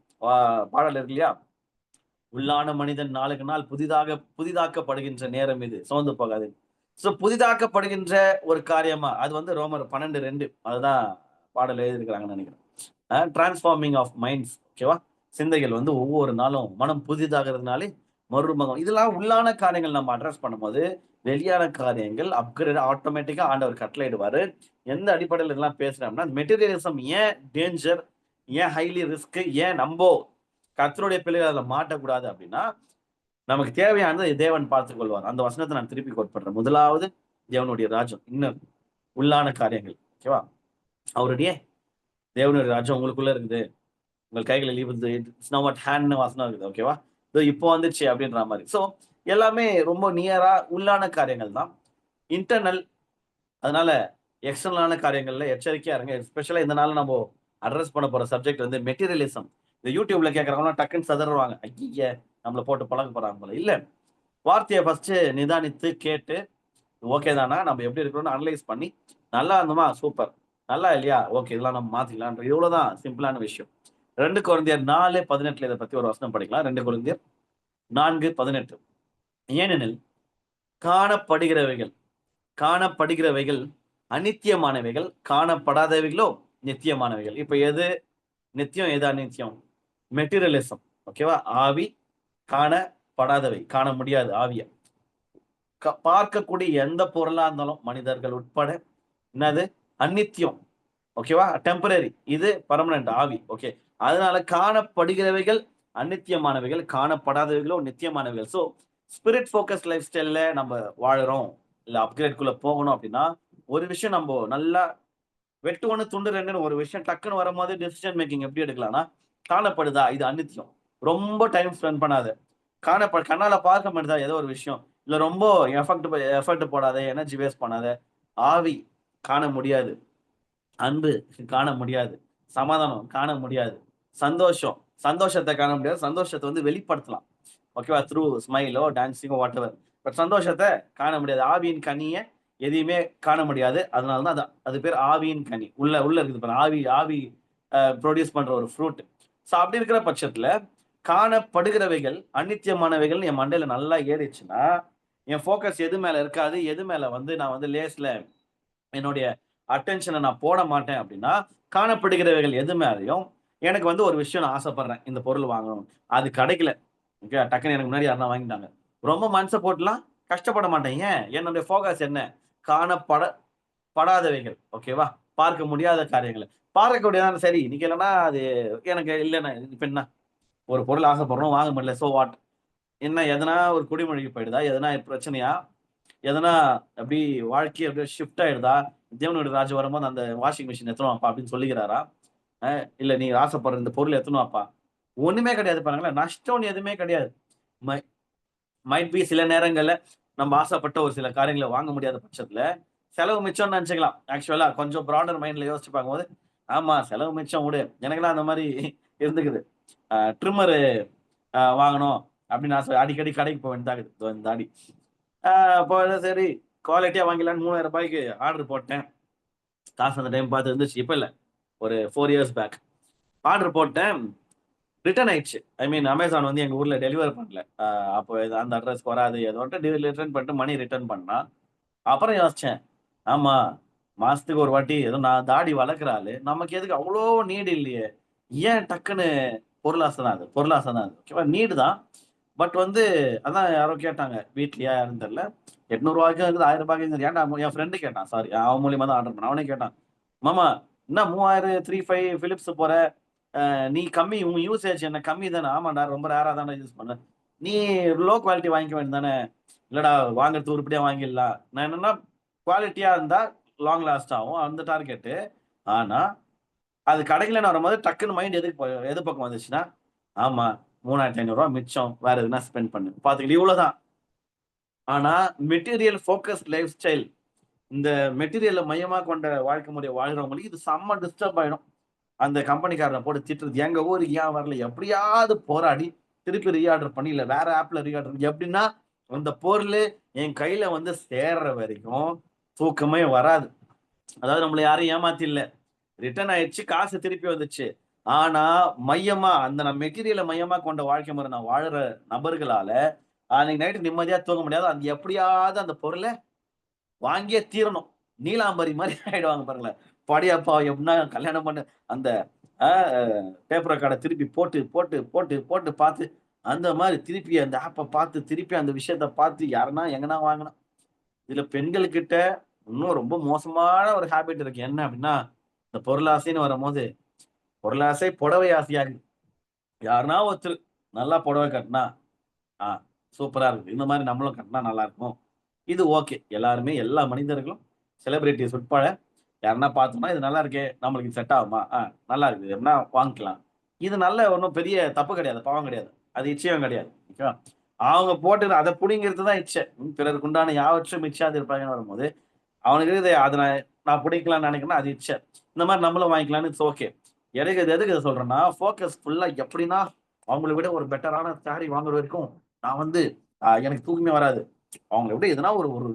பாடல் இருக்கு இல்லையா? உள்ளான மனிதன் நாளுக்கு நாள் புதிதாக்கப்படுகின்ற நேரம் இது, சோர்ந்து போகாது. சோ புதிதாக்கப்படுகின்ற ஒரு காரியமா அது வந்து ரோமர் 12:2 அதுதான் பாடல் எழுதியிருக்கிறாங்கன்னு நினைக்கிறேன். Transforming of minds. ஓகேவா? சிந்தைகள் வந்து ஒவ்வொரு நாளும் மனம் புதிதாகிறதுனாலே மறுமுகம். இதெல்லாம் உள்ளான காரியங்கள் நம்ம அட்ரஸ் பண்ணும்போது வெளியான காரியங்கள் அப்கிரேட் ஆட்டோமேட்டிக்கா ஆண்டவர் கட்டளையிடுவாரு. எந்த அடிப்படையில் இதெல்லாம் பேசுறோம்னா மெட்டீரியலிசம் ஏன் டேஞ்சர், ஏன் ஹைலி ரிஸ்க், ஏன் நம்போ கர்த்தருடைய பிள்ளைகள் அதில் மாட்டக்கூடாது அப்படின்னா, நமக்கு தேவையானதை தேவன் பார்த்துக் கொள்வார். அந்த வசனத்தை நான் திருப்பி கோட் பண்றேன். முதலாவது தேவனுடைய ராஜ்யம், இன்னும் உள்ளான காரியங்கள். ஓகேவா? அவருடைய தேவனுடைய ராஜ்யம் உங்களுக்குள்ள இருக்குது, உங்கள் கைகளில் இட்ஸ் நவ் அட் ஹேண்ட்னு வசனம் இருக்குது. ஓகேவா? இப்போ வந்துச்சு அப்படின்ற மாதிரி. ஸோ எல்லாமே ரொம்ப நியரா உள்ளான காரியங்கள் தான், இன்டர்னல். அதனால எக்ஸ்டர்னலான காரியங்கள்ல எச்சரிக்கையா இருங்க. எஸ்பெஷலா இந்த நாள் நம்ம அட்ரஸ் பண்ண போற சப்ஜெக்ட் வந்து மெட்டீரியலிசம். இந்த யூடியூப்ல கேட்கறவங்க டக்குன்னு சதறுவாங்க, ஐய நம்மளை போட்டு பழக போறாங்க போல. இல்ல, வார்த்தையை ஃபர்ஸ்ட் நிதானித்து கேட்டு ஓகே தானா, நம்ம எப்படி இருக்கிறோம்னு அனலைஸ் பண்ணி நல்லா இருந்தோமா சூப்பர், நல்லா இல்லையா ஓகே இதெல்லாம் நம்ம மாத்திக்கலாம். இவ்வளவுதான் சிம்பிளான விஷயம். 2 கொரிந்தியர் 4:18 இதை பத்தி ஒரு வசனம் படிக்கலாம். 2 கொரிந்தியர் 4:18. ஏனெனில் காணப்படுகிறவைகள் காணப்படுகிறவைகள் அநித்தியமானவைகள், காணப்படாதவைகளோ நித்தியமானவைகள். இப்ப எது நித்தியம், எது அநித்தியம்? மெட்டீரியலிசம். ஓகேவா? ஆவி காணப்படாதவை, காண முடியாது ஆவிய. பார்க்கக்கூடிய எந்த பொருளா இருந்தாலும் மனிதர்கள் உட்பட என்னது அநித்தியம். ஓகேவா? டெம்பரரி. இது பர்மனன்ட் ஆவி. ஓகே. அதனால காணப்படுகிறவைகள் அநித்தியமானவைகள், காணப்படாதவைகளோ நித்தியமானவைகள். ஸோ ஸ்பிரிட் ஃபோக்கஸ் லைஃப் ஸ்டைல்ல நம்ம வாழுறோம், இல்ல அப்கிரேட்குள்ள போகணும் அப்படின்னா, ஒரு விஷயம் நம்ம நல்லா வெட்டு ஒண்ணு துண்டு ரெண்டுன்னு ஒரு விஷயம் டக்குன்னு வரும்போது டெசிஷன் மேக்கிங் எப்படி எடுக்கலாம்னா, காணப்படுதா இது அநித்தியம். ரொம்ப டைம் ஸ்பெண்ட் பண்ணாத. கண்ணால பார்க்க மாட்டுதா ஏதோ ஒரு விஷயம், இல்ல ரொம்ப எஃபர்ட் போடாத, எனர்ஜி வேஸ்ட் பண்ணாத. ஆவி காண முடியாது. அன்பு காண முடியாது. சமாதானம் காண முடியாது. சந்தோஷம் சந்தோஷத்தை காண முடியாது. சந்தோஷத்தை வந்து வெளிப்படுத்தலாம். ஓகேவா? த்ரூ ஸ்மைலோ, டான்சிங்கோ, வாட் எவர். பட் சந்தோஷத்தை காண முடியாது. ஆவியின் கனியை எதையுமே காண முடியாது. அதனால தான் அது பேர் ஆவியின் கனி. உள்ள உள்ள இருக்குது பாருங்க. ஆவி ஆவி ப்ரொடியூஸ் பண்ற ஒரு ஃப்ரூட். ஸோ அப்படி இருக்கிற பட்சத்துல காணப்படுகிறவைகள் அநித்தியமானவைகள் என் மண்டையில நல்லா ஏறிச்சுன்னா, என் ஃபோக்கஸ் எது மேல இருக்காது, எது மேல வந்து நான் வந்து லேஸ்ல என்னுடைய அட்டென்ஷனை நான் போட மாட்டேன் அப்படின்னா, காணப்படுகிறவைகள் எது மேலயும் எனக்கு வந்து ஒரு விஷயம் நான் ஆசைப்படுறேன். இந்த பொருள் வாங்கணும். அது கிடைக்கல. ஓகே. டக்குன்னு எனக்கு முன்னாடி யாருன்னா வாங்கிட்டாங்க. ரொம்ப மனச போட்டுலாம் கஷ்டப்பட மாட்டேன். ஏன்? என்னுடைய ஃபோக்கஸ் என்ன? படாதவைகள். ஓகேவா? பார்க்க முடியாத காரியங்கள. பார்க்கக்கூடியதான சரி. இன்னைக்கு இல்லன்னா அது எனக்கு இல்லன்னா இப்ப என்ன? ஒரு பொருள் ஆசைப்படுறோம், வாங்க முடியல. So what? என்ன எதனா ஒரு குடிமூழ்கி போயிடுதா? எதனா பிரச்சனையா? எதனா அப்படி வாழ்க்கையே அப்படியே ஷிஃப்ட் ஆயிடுதா? தேவனுடைய ராஜ்யம் வரும்போது அந்த வாஷிங் மிஷின் எடுத்துன்னு வாப்பா அப்படின்னு சொல்லிக்கிறாரா? இல்ல நீ ஆசைப்படுற இந்த பொருள் எடுத்துன்னு வாப்பா. ஒண்ணுமே கிடையாது பாருங்களேன். நஷ்டம்னு எதுவுமே கிடையாது. மை மைட் பி சில நேரங்கள்ல நம்ம ஆசைப்பட்ட ஒரு சில காரியங்கள வாங்க முடியாத பட்சத்துல, செலவு மிச்சம்னு நெனச்சுக்கலாம். ஆக்சுவலா கொஞ்சம் பிராடர் மைண்ட்ல யோசிச்சு பார்க்கும்போது, ஆமா செலவு மிச்சம் விடு. எனக்கெல்லாம் அந்த மாரி இருந்துக்குது. ட்ரிம்மரு வாங்கணும் அப்படின்னு ஆசை. அடிக்கடி கடைக்கு போ வேண்டியதா இருக்குது. இதோ இந்த தாடி. அப்போ சரி குவாலிட்டியா வாங்கிடலான்னு ரூ. 3000க்கு ஆர்டர் போட்டேன். காசு அந்த டைம் பார்த்து இருந்துச்சு. இப்ப இல்ல. ஒரு 4 இயர்ஸ் பேக். ஆர்டர் போட்டேன். ரிட்டர்ன் ஆயிடுச்சு. ஐ மீன் அமேசான் வந்து எங்க ஊர்ல டெலிவர் பண்ணல. அப்போ அந்த அட்ரஸ்க்கு வராது. ஏதோன்ட்டு ரிட்டர்ன் பண்ணிட்டு மணி ரிட்டர்ன் பண்ணா. அப்புறம் யோசிச்சேன். ஆமா. மாசத்துக்கு ஒரு வாட்டி ஏதோ நான் தாடி வளர்க்குற ஆளு. நமக்கு எதுக்கு அவ்ளோ நீட் இல்லையே. ஏன் டக்குன்னு பொருளாசை தான் அது. பொருளாசை தான் அது. ஓகேவா? நீடு தான். பட் வந்து அதான் யாரோ கேட்டாங்க. வீட்லயா யாருன்னு தெரியல. ரூ. 800க்கும் இருக்குது, ரூ. 1000க்கும் இருக்குது. ஏன்டா என் ஃப்ரெண்ட் கேட்டான். சாரி. அவன் மூலியமா தான் ஆர்டர் பண்ணேன். அவனே கேட்டான். மாமா என்ன 3000 35 பிலிப்ஸ் போற? நீ கம்மி உன் யூசேஜ் என்ன கம்மி தானே? ஆமாண்டா ரொம்ப ரேரா தானே யூஸ் பண்ணேன். நீ லோ குவாலிட்டி வாங்கிக்க வேண்டியது தானே? இல்லடா வாங்குறது உருப்படியா வாங்கிடலாம். நான் என்னன்னா குவாலிட்டியா இருந்தா லாங் லாஸ்ட் ஆகும். அந்த டார்கெட்டு. ஆனா, அது கிடைக்கலன்னு வரும்போது டக்குன்னு மைண்ட் எது பக்கம் வந்துச்சுன்னா, ஆமா ரூ. 3500 மிச்சம். வேற எதுனா ஸ்பெண்ட் பண்ணு. பாத்துக்கிட்டு இவ்வளவுதான். ஆனா, மெட்டீரியல் ஃபோக்கஸ்ட் லைஃப் ஸ்டைல் இந்த மெட்டீரியல மையமா கொண்ட வாழ்க்கை முறைய வாழ்றவங்களுக்கு இது செம்ம டிஸ்டர்ப் ஆயிடும். அந்த கம்பெனிக்காரன போட்டு திட்டுறது. எங்க ஊருக்கு ஏன் வரல? எப்படியாவது போராடி திருப்பி ரீஆர்டர் பண்ணி, இல்ல வேற ஆப்ல ரீஆர்டர் எப்படின்னா, அந்த பொருளு என் கையில வந்து சேர்ற வரைக்கும் தூக்கமே வராது. அதாவது நம்மள யாரும் ஏமாத்தி இல்ல. ரிட்டர்ன் ஆயிடுச்சு. காசு திருப்பி வந்துச்சு. ஆனா, மையமா அந்த நான் மெட்டீரியல மையமா கொண்ட வாழ்க்கை முறை நான் வாழுற நபர்களால, அன்னைக்கு நைட் நிம்மதியா தூங்க முடியாது. அந்த எப்படியாவது அந்த பொருள வாங்கியே தீரணும். நீலாம்பரி மாரி ஆயிடுவாங்க பாருங்களேன். படையப்பா எப்படின்னா கல்யாணம் பண்ணு அந்த அ டேப் ரெக்கார்ட திருப்பி போட்டு, போட்டு, போட்டு, போட்டு பார்த்து, அந்த மாரி திருப்பி அந்த ஆப்ப பார்த்து, திருப்பி அந்த விஷயத்த பார்த்து யாருன்னா எங்கனா வாங்குனா. இதுல பெண்கள்கிட்ட இன்னும் ரொம்ப மோசமான ஒரு ஹேபிட் இருக்கு. என்ன அப்படின்னா, இந்த பொருளாசைன்னு வரும்போது, பொருளாசை புடவை ஆசையாகுது. யாருன்னா ஒருத்தர் நல்லா புடவை கட்டினா, ஆ சூப்பரா இருக்குது. இந்த மாரி நம்மளும் கட்டினா நல்லா இருக்கும். இது ஓகே. எல்லாருமே எல்லா மனிதர்களும் செலிபிரிட்டீஸ் உட்பட யாருன்னா பார்த்தோம்னா, இது நல்லா இருக்கே! நம்மளுக்கு இது செட் ஆகுமா? நல்லா இருக்குது. அப்படின்னா வாங்கிக்கலாம். இது நல்ல ஒண்ணும் பெரிய தப்பு கிடையாது. பாவம் கிடையாது. அது இச்சையும் கிடையாது. ஓகேவா? அவங்க போட்டு அத புடிங்கிறது தான் இச்சை. பிறருக்கு உண்டான யாவற்றும் இச்சாது இருப்பாங்கன்னு வரும்போது, அவனுக்கு இருக்குது அத நான் புடிக்கலாம்னு நினைக்கிறேன்னா, அது இச்சை. இந்த மாரி நம்மளும் வாங்கிக்கலாம்னு இட்ஸ் ஓகே. எதுக்கு இத சொல்றேன்னா, ஃபோக்கஸ் ஃபுல்லா எப்படின்னா, அவங்கள விட ஒரு பெட்டரான சாரி வாங்குற வரைக்கும், நான் வந்து எனக்கு தூக்கமே வராது. அவங்கள விட எதனா ஒரு ஒரு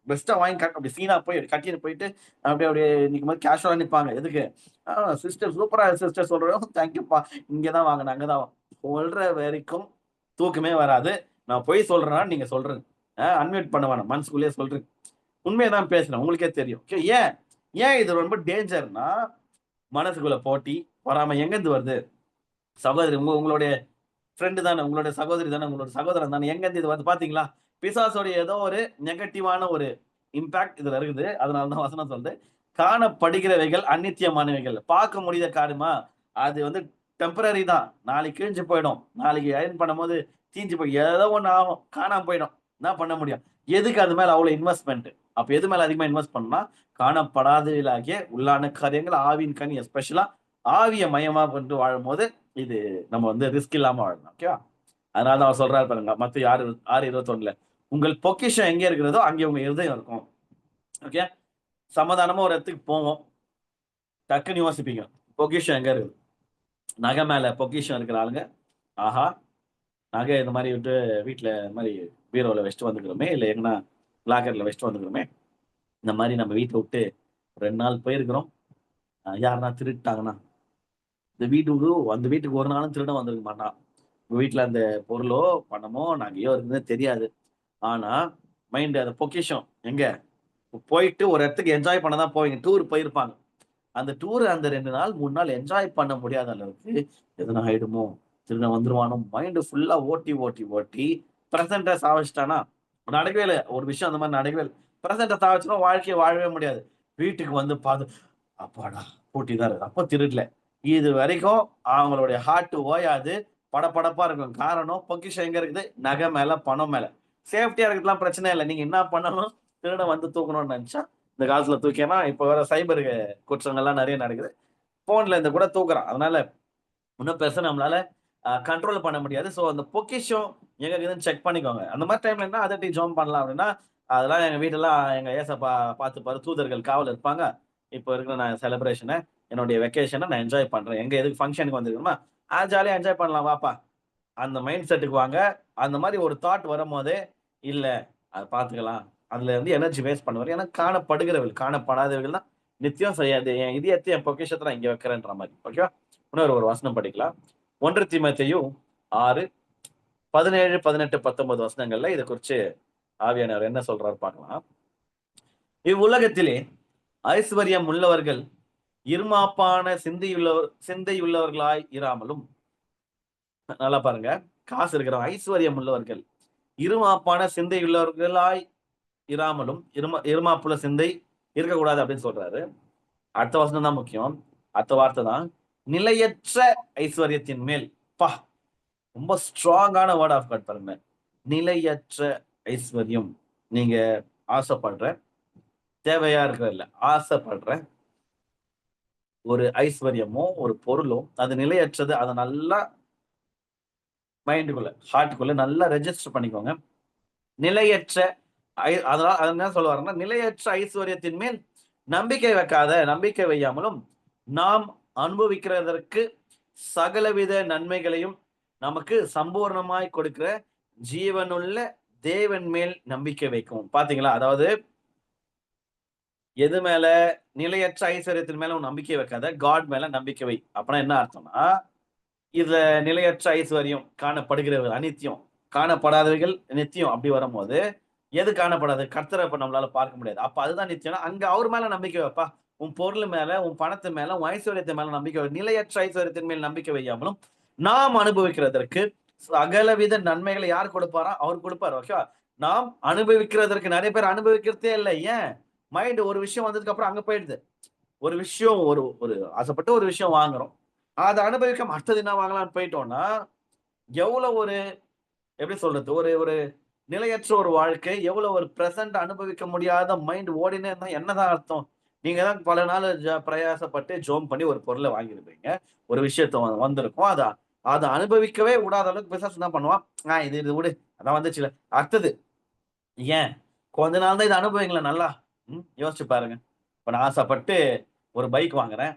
பெஸ்ட்டா வாங்கி அப்படி சீனா போய் கட்டிட்டு போயிட்டு, அப்படியே நிக்கும்போது கேஷுவலா நிப்பாங்க. எதுக்கு? "ஆ சிஸ்டர் சூப்பரா இருக்கு சிஸ்டர்" சொல்றோம். தேங்க்யூப்பா. இங்க தான் வாங்குனேன், அங்க தான் சொல்ற வரைக்கும் தூக்கமே வராது. நான் பொய் சொல்றேனா, நீங்க சொல்றது. அன்மியூட் பண்ண வேணாம், மனசுக்குள்ளேயே சொல்றேன். உண்மையதான் பேசுறேன், உங்களுக்கே தெரியும். ஏன் ஏன் இது ரொம்ப டேஞ்சர்னா, மனசுக்குள்ள போட்டி பொறாமை எங்கிருந்து வருது? சகோதரி உங்களுடைய ஃப்ரெண்டு தானே, உங்களுடைய சகோதரி தானே, உங்களோட சகோதரன் தானே, எங்கிருந்து இது வந்து பாத்தீங்களா? பிசாசோடைய ஏதோ ஒரு நெகட்டிவான ஒரு இம்பாக்ட் இதுல இருக்குது. அதனாலதான் வசனம் சொல்லுது, காணப்படுகிறவைகள் அநித்தியமானவைகள். பார்க்க முடியுத காரியமா அது வந்து டெம்பரரி தான். நாளைக்கு கிழிஞ்சு போயிடும், நாளைக்கு அயர்ன் பண்ணும்போது தீஞ்சு போய் ஏதோ ஒண்ணு ஆகும், காணாம போயிடும். என்ன பண்ண முடியும்? எதுக்கு அது மேல அவ்வளவு இன்வெஸ்ட்மெண்ட்? அப்ப எது மேல அதிகமா இன்வெஸ்ட் பண்ணா, காணப்படாதவர்களாகிய உள்ளான காரியங்கள், ஆவியின் கனி, எஸ்பெஷலா ஆவிய மையமா கொண்டு வாழும்போது இது நம்ம வந்து ரிஸ்க் இல்லாம வாழணும். ஓகேவா? அதனால அவர் சொல்றாரு பாருங்க, மத்தேயு 6:21, உங்கள் பொக்கிஷம் எங்க இருக்கிறதோ அங்கே உங்க இருதயம் இருக்கும். ஓகே, சமாதானமா ஒரு இடத்துக்கு போவோம், டக்குன்னு யோசிப்பீங்க, பொக்கிஷம் எங்க இருக்கு? நகை மேல பொக்கிஷம் இருக்கிற ஆளுங்க, ஆஹா, நகை இந்த மாதிரி விட்டு வீட்டுல இந்த மாதிரி பீரோல வச்சுட்டு வந்துக்கிறோமே, இல்ல எங்கன்னா லாக்கர்ல வச்சுட்டு வந்துக்கிறோமே, இந்த மாதிரி நம்ம வீட்டை விட்டு 2 நாள் போயிருக்கிறோம், யாருன்னா திருட்டாங்கன்னா இந்த வீட்டுக்கு ஒரு நாளும் திருட வந்திருக்க மாட்டான். உங்க வீட்டுல அந்த பொருளோ பணமோ நகையோ இருக்குதுன்னு தெரியாது. ஆனா மைண்ட் அந்த பொக்கிஷம் எங்க போயிட்டு ஒரு இடத்துக்கு என்ஜாய் பண்ண தான் போவீங்க. டூர் போயிருப்பாங்க. அந்த டூர் அந்த 2 நாள் 3 நாள் என்ஜாய் பண்ண முடியாத அளவுக்கு எதனா ஆயிடுமோ, திருடன் வந்துருவானோ, மைண்ட் ஃபுல்லா ஓட்டி ஓட்டி ஓட்டி பிரசன்ட சாவச்சிட்டானா, நடக்கவே இல்ல. ஒரு விஷயம் அந்த மாதிரி நடக்கவே இல்ல. பிரசன்ட சாவச்சுனா வாழ்க்கைய வாழவே முடியாது. வீட்டுக்கு வந்து அப்பாடா பூட்டிதான் இருக்கு. அப்ப திருடல. இது வரைக்கும் அவங்களுடைய ஹார்ட் ஓயாது. படபடப்பா இருக்கும். காரணம் பொக்கிஷம் எங்க இருக்குது? நகை மேல, பணம் மேல. சேஃப்டியா இருக்கிறதுலாம் பிரச்சனை இல்ல. நீங்க என்ன பண்ணணும்? திருடன் வந்து தூக்கணும்னு நினைச்சா, இந்த காலத்துல தூக்கினா இப்ப வேற சைபர் குற்றங்கள்லாம் நிறைய நடக்குது. போன்ல இருந்து கூட தூக்குறான். அதனால இன்னும் பெருசா நம்மளால கண்ட்ரோல் பண்ண முடியாது. சோ அந்த பொக்கிஷம் எங்க இருக்குதுன்னு செக் பண்ணிக்கோங்க. அந்த மாதிரி டைம்ல என்ன அதட்டி ஜெபம் பண்ணலாம் அப்படின்னா, அதெல்லாம் எங்க வீட்டெல்லாம் எங்க ஏசப்பா பார்த்துப்பாரு. தூதர்கள் காவல் இருப்பாங்க. இப்போ இருக்கிற நான் செலிப்ரேஷன, என்னுடைய வெக்கேஷன நான் என்ஜாய் பண்றேன். எங்க எதுக்கு ஃபங்ஷனுக்கு வந்திருக்கோமா, ஜாலியா என்ஜாய் பண்ணலாம் வாப்பா. அந்த மைண்ட் செட்டுக்கு வாங்க. அந்த மாரி ஒரு தாட் வரும்போதே, இல்ல அத பார்த்துக்கலாம். அதுல இருந்து எனர்ஜி வேஸ்ட் பண்ணுவாரு. ஏன்னா காணப்படுகிறவர்கள், காணப்படாதவர்கள் தான் நித்தியம் செய்யாது. என் இதயத்தை என் பொக்கிஷத்த நான் இங்க வைக்கிறேன்ற மாரி. ஓகேவா? இன்னொரு ஒரு வசனம் படிக்கலாம். 1 தீமோத்தேயு 6, 17, 18, 19 வசனங்கள்ல இத குறிச்சு ஆவியானவர் என்ன சொல்றாரு பார்க்கலாம். இவ்வுலகத்திலே ஐஸ்வர்யம் உள்ளவர்கள் இருமாப்பான சிந்தையுள்ளவர்களாய் இராமலும், நல்லா பாருங்க, காசு இருக்கிறவங்க ஐஸ்வர்யம் உள்ளவர்கள் இருமாப்பான சிந்தையுள்ளவர்களாய் இராமலும், இருமாப்புள்ள சிந்தை இருக்கக்கூடாது அப்படின்னு சொல்றாரு. அடுத்த வசனம் தான் முக்கியம். அடுத்த வார்த்தை தான் நிலையற்ற ஐஸ்வர்யத்தின் மேல். பா, ரொம்ப ஸ்ட்ராங்கான வேர்ட் ஆஃப் காட் பாருங்க. நிலையற்ற ஐஸ்வர்யம். நீங்க ஆசைப்படுற, தேவையா இருக்கிற இல்ல, ஆசைப்படுற ஒரு ஐஸ்வர்யமோ ஒரு பொருளோ அது நிலையற்றது. அதை நல்லா மைண்டுக்குள்ள ஹார்ட்டுக்குள்ள நல்லா ரெஜிஸ்டர் பண்ணிக்கோங்க. நிலையற்ற அதனால அது என்ன சொல்லுவாருன்னா, நிலையற்ற ஐஸ்வர்யத்தின் மேல் நம்பிக்கை வைக்காத, நம்பிக்கை வையாமலும் நாம் அனுபவிக்கிறதற்கு சகலவித நன்மைகளையும் நமக்கு சம்பூர்ணமாய் கொடுக்கிற ஜீவனுள்ள தேவன் மேல் நம்பிக்கை வைக்கும். பாத்தீங்களா? அதாவது எது மேல? நிலையற்ற ஐஸ்வர்யத்தின் மேல உன் நம்பிக்கை வைக்காத, காட் மேல நம்பிக்கை வை. அப்படின்னா என்ன அர்த்தம்னா, இதுல நிலையற்ற ஐஸ்வர்யம் காணப்படுகிறது அனித்தியம், காணப்படாதவைகள் நித்தியம். அப்படி வரும்போது எது காணப்படாது? கர்த்தரை இப்ப நம்மளால பார்க்க முடியாது. அப்ப அதுதான் நித்தியம்னா, அங்க அவர் மேல நம்பிக்கை வைப்பா. உன் பொருள் மேல, உன் பணத்து மேல, உன் ஐஸ்வர்யத்தின் மேல நம்பிக்கை வை. நிலையற்ற ஐஸ்வர்யத்தின் மேல் நம்பிக்கை வையாமலும் நாம் அனுபவிக்கிறதற்கு சகலவித நன்மைகளை யார் கொடுப்பாரா? அவர் கொடுப்பார். ஓகேவா? நாம் அனுபவிக்கிறதற்கு நிறைய பேர் அனுபவிக்கிறதே இல்லை. ஏன்? மைண்ட் ஒரு விஷயம் வந்ததுக்கு அப்புறம் அங்க போயிடுது. ஒரு விஷயம் ஒரு ஒரு ஆசைப்பட்டு ஒரு விஷயம் வாங்குறோம். அதை அனுபவிக்காம அடுத்தது என்ன வாங்கலாம்னு போயிட்டோம்னா, எவ்வளவு ஒரு எப்படி சொல்றது? ஒரு ஒரு நிலையற்ற ஒரு வாழ்க்கை, எவ்வளவு ஒரு பிரசன்ட் அனுபவிக்க முடியாத மைண்ட் ஓடினே இருந்தா என்னதான் அர்த்தம்? நீங்க தான் பல நாள் பிரயாசப்பட்டு ஜெபம் பண்ணி ஒரு பொருளை வாங்கியிருப்பீங்க. ஒரு விஷயத்த வந்திருக்கும். அத அத அனுபவிக்கவே விடாத அளவுக்கு பிசாசு என்ன பண்ணுவான்? இது இது விடு. அதான் வந்துச்சுல்ல. அடுத்தது ஏன்? கொஞ்ச நாள் தான் இத அனுபவிங்களேன் நல்லா. யோசிச்சு பாருங்க. இப்ப நான் ஆசைப்பட்டு ஒரு பைக் வாங்குறேன்.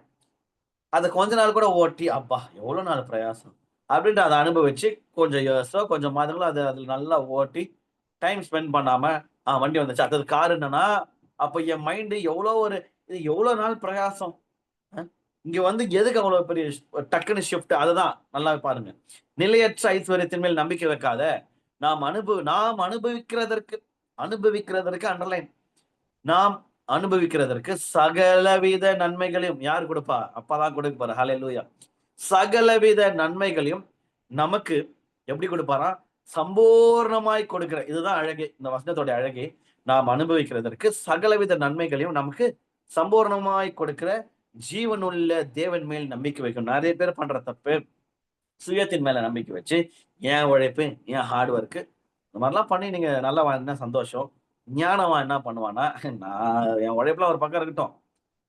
அத கொஞ்ச நாள் கூட ஓட்டி, அப்பா எவ்வளவு நாள் பிரயாசம் அப்படின்ட்டு அத அனுபவிச்சு, கொஞ்சம் இயர்ஸோ, கொஞ்சம் மாதங்களோ அதுல நல்லா ஓட்டி, டைம் ஸ்பெண்ட் பண்ணாம, வண்டி வந்துச்சு. அடுத்தது கார் என்னன்னா, அப்ப என் மைண்ட் இது எவ்வளவு நாள் பிரயாசம். அ இங்க வந்து எதுக்கு அவ்வளவு பெரிய டக்குனு ஷிஃப்ட்? அதுதான் நல்லா பாருங்க. நிலையற்ற ஐஸ்வர்யத்தின் மேல் நம்பிக்கை வைக்காத, நாம் அனுபவிக்கிறதற்கு அனுபவிக்கிறதற்கு அண்டர்லைன். நாம் அனுபவிக்கிறதற்கு சகலவித நன்மைகளையும் யார் கொடுப்பா? அப்பதான் கொடுப்பாரு. ஹல்லேலூயா. சகலவித நன்மைகளையும் நமக்கு எப்படி கொடுப்பாரா? சம்பூர்ணமாய் கொடுக்கிற. இதுதான் அழகே, இந்த வசனத்தோட அழகே. நாம் அனுபவிக்கிறதற்கு சகலவித நன்மைகளையும் நமக்கு சம்பூர்ணமாய் கொடுக்கிற ஜீவனுள்ள தேவன் மேல் நம்பிக்கை வைக்கும். நிறைய பேர் பண்ற தப்பு, சுயத்தின் மேல நம்பிக்கை வச்சு என் உழைப்பு, என் ஹார்ட் ஒர்க்கு, இந்த மாதிரிலாம் பண்ணி நீங்க நல்லா வாழ்ந்தா சந்தோஷம். ஞானவன் என்ன பண்ணுவான்னா, நான் என் உழைப்புலாம் ஒரு பக்கம் இருக்கட்டும்,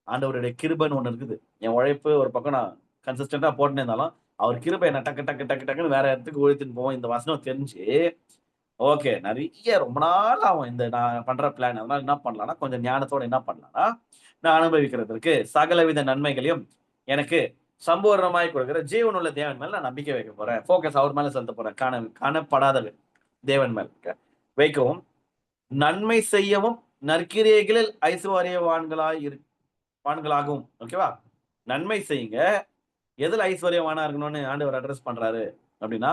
ஆண்டவருடைய கிருபைன்னு ஒண்ணு இருக்குது. என் உழைப்பு ஒரு பக்கம் நான் கன்சிஸ்டன்டா போட்டுனே இருந்தாலும், அவர் கிருபை என்ன டக்கு டக்கு டக்கு டக்குன்னு வேற இடத்துக்கு உழுத்துன்னு போவோம். இந்த வசனம் தெரிஞ்சு, ஓகே நெறைய ரொம்ப நாள் ஆகும் இந்த நான் பண்ற பிளான். அதனால என்ன பண்ணலாம்னா, கொஞ்சம் ஞானத்தோட என்ன பண்ணலாம்னா, நான் அனுபவிக்கிறதற்கு சகலவித நன்மைகளையும் எனக்கு சம்பூர்ணமாய் கொடுக்கிற ஜீவனுள்ள தேவன் மேல நான் நம்பிக்கை வைக்க போறேன். ஃபோக்கஸ் அவர் மேல செலுத்த போறேன். காணப்படாத தேவன் மேல வைக்கவும், நன்மை செய்யவும், நற்கிரியைகளில் வான்களாகவும். ஓகேவா? நன்மை செய்யுங்க. எதுல ஐஸ்வர்யவானா இருக்கணும்னு ஆண்டவர் அட்ரஸ் பண்றாரு அப்படின்னா,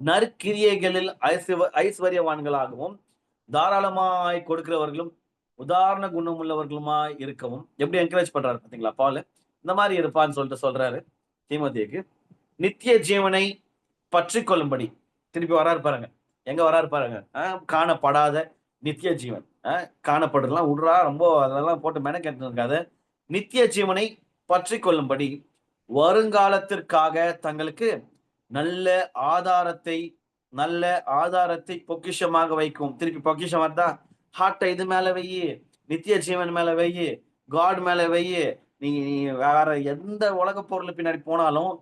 நற்கிரியைகளில் ஐஸ்வர்யவான்களாகவும், தாராளமாய் கொடுக்கிறவர்களும், உதாரண குணம் உள்ளவர்களுமாய் இருக்கவும். எப்படி என்கரேஜ் பண்றாரு பாத்தீங்களா பால்? இந்த மாதிரி இருப்பான்னு சொல்லிட்டு சொல்றாரு தீமோத்தேயுக்கு. நித்திய ஜீவனை பற்றி கொள்ளும்படி திருப்பி வராரு பாருங்க. எங்க வராரு பாருங்க. காணப்படாத நித்திய ஜீவன். காணப்படுறதுலாம் விடுறா, ரொம்ப அதெல்லாம் போட்டு மெனக்கெட்டு இருக்காது. நித்திய ஜீவனை பற்றி கொள்ளும்படி வருங்காலத்திற்காக தங்களுக்கு நல்ல ஆதாரத்தை பொக்கிஷமாக வைக்கும். திருப்பி பொக்கிஷம் வருதா? ஹார்ட்டை இது மேல வையி, நித்திய ஜீவன் மேல வையி, காட் மேல வையி. நீ வேற எந்த உலக பொருள் பின்னாடி போனாலும்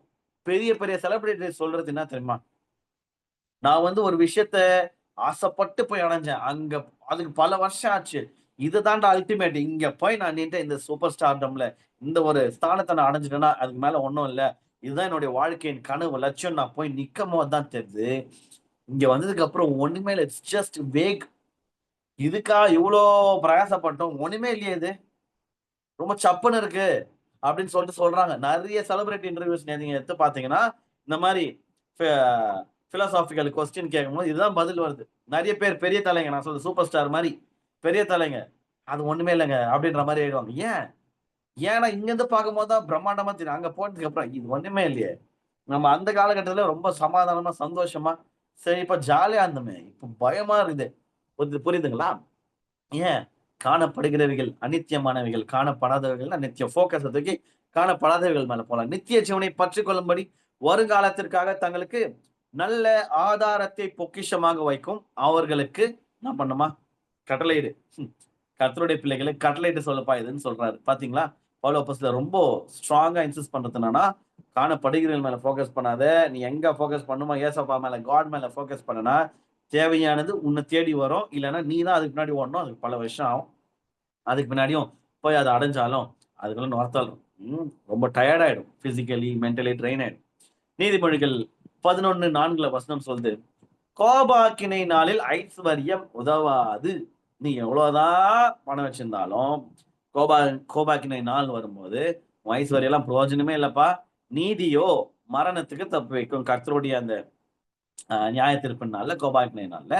பெரிய பெரிய செலிபிரிட்டி சொல்றது என்ன தெரியுமா? நான் வந்து ஒரு விஷயத்த ஆசைப்பட்டு போய் அடைஞ்சேன். அங்க அதுக்கு பல வருஷம் ஆச்சு. இதுதான்டா அல்டிமேட். இங்க போய் நான் நின்ற இந்த சூப்பர் ஸ்டார்டம்ல இந்த ஒரு ஸ்தானத்தை நான் அடைஞ்சிட்டேன்னா அதுக்கு மேல ஒண்ணும் இல்ல. இதுதான் என்னுடைய வாழ்க்கையின் கனவு, லட்சியம். நான் போய் நிக்கும் போது தான் தெரியுது, இங்க வந்ததுக்கு அப்புறம் ஒண்ணுமே இல்ல. It's just wake. இதுக்கா இவ்வளோ பிரயாசப்பட்டோம்? ஒண்ணுமே இல்லையே, இது ரொம்ப சப்புன்னு இருக்கு அப்படின்னு சொல்லிட்டு சொல்றாங்க. நிறைய செலிபிரிட்டி இன்டர்வியூஸ் நீங்க எடுத்து பாத்தீங்கன்னா, இந்த மாதிரி பிலாசாபிக்கல் கொஸ்டின் கேட்கும்போது இதுதான் பதில் வருது. நிறைய பேர் பெரிய தலைங்க, நான் சொல்றது சூப்பர் ஸ்டார் மாதிரி பெரிய தலைங்க, அது ஒண்ணுமே இல்லைங்க அப்படின்ற மாதிரி ஆயிடுவாங்க. ஏன்னா இங்க இருந்து பார்க்கும்போது தான் பிரம்மாண்டமா தெரியும். அங்க போனதுக்கு அப்புறம் இது ஒண்ணுமே இல்லையே. நம்ம அந்த காலகட்டத்துல ரொம்ப சமாதானமா, சந்தோஷமா, சரி இப்ப ஜாலியா இருந்தோமே, இப்ப பயமா இருக்குது. புரியுதுங்களா? ஏன்? காணப்படுகிறவைகள் அநித்தியமானவைகள், காணப்படாதவைகள் நித்தியம். போக்கஸ் தூக்கி காணப்படாதவைகள் மேல போலாம். நித்திய ஜீவனை பற்றி கொள்ளும்படி வருங்காலத்திற்காக தங்களுக்கு நல்ல ஆதாரத்தை பொக்கிஷமாக வைக்கும் அவர்களுக்கு என்ன பண்ணுமா? கட்டளையிடு. கர்த்தருடைய பிள்ளைகளை கட்டளையிட்டு சொல்லப்பா இதுன்னு சொல்றாரு. பாத்தீங்களா? பவுல் அப்போஸ்தலர் ரொம்ப ஸ்ட்ராங்கா இன்சிஸ்ட் பண்றது என்னன்னா, காணப்படுகிறவர்கள் மேல போக்கஸ் பண்ணாத. நீ எங்க போக்கஸ் பண்ணுமோ, ஏசப்பா மேல, காட் மேல போக்கஸ் பண்ணனா தேவையானது உன்னை தேடி வரும். இல்லைன்னா நீ தான் அதுக்கு பின்னாடி ஓடணும். அதுக்கு பல வருஷம் ஆகும். அதுக்கு பின்னாடியும் போய் அதை அடைஞ்சாலும் அதுக்குள்ள நொர்த்தாலும் ரொம்ப டயர்ட் ஆயிடும். பிசிக்கலி, மென்டலி ட்ரெயின் ஆயிடும். நீதிமொழிகள் 11:4 வசனம் சொல்லுது, கோபாக்கினை நாளில் ஐஸ்வர்யம் உதவாது. நீ எவ்வளவுதான் பணம் வச்சிருந்தாலும் கோபாக்கினை நாள் வரும்போது உன் ஐஸ்வர்யம் எல்லாம் பிரயோஜனமே இல்லப்பா. நீதியோ மரணத்துக்கு தப்பு வைக்கும். கர்த்தருடைய அந்த நியாய தீர்ப்பு நாள்ல, கோபாக்கினை நாள்ல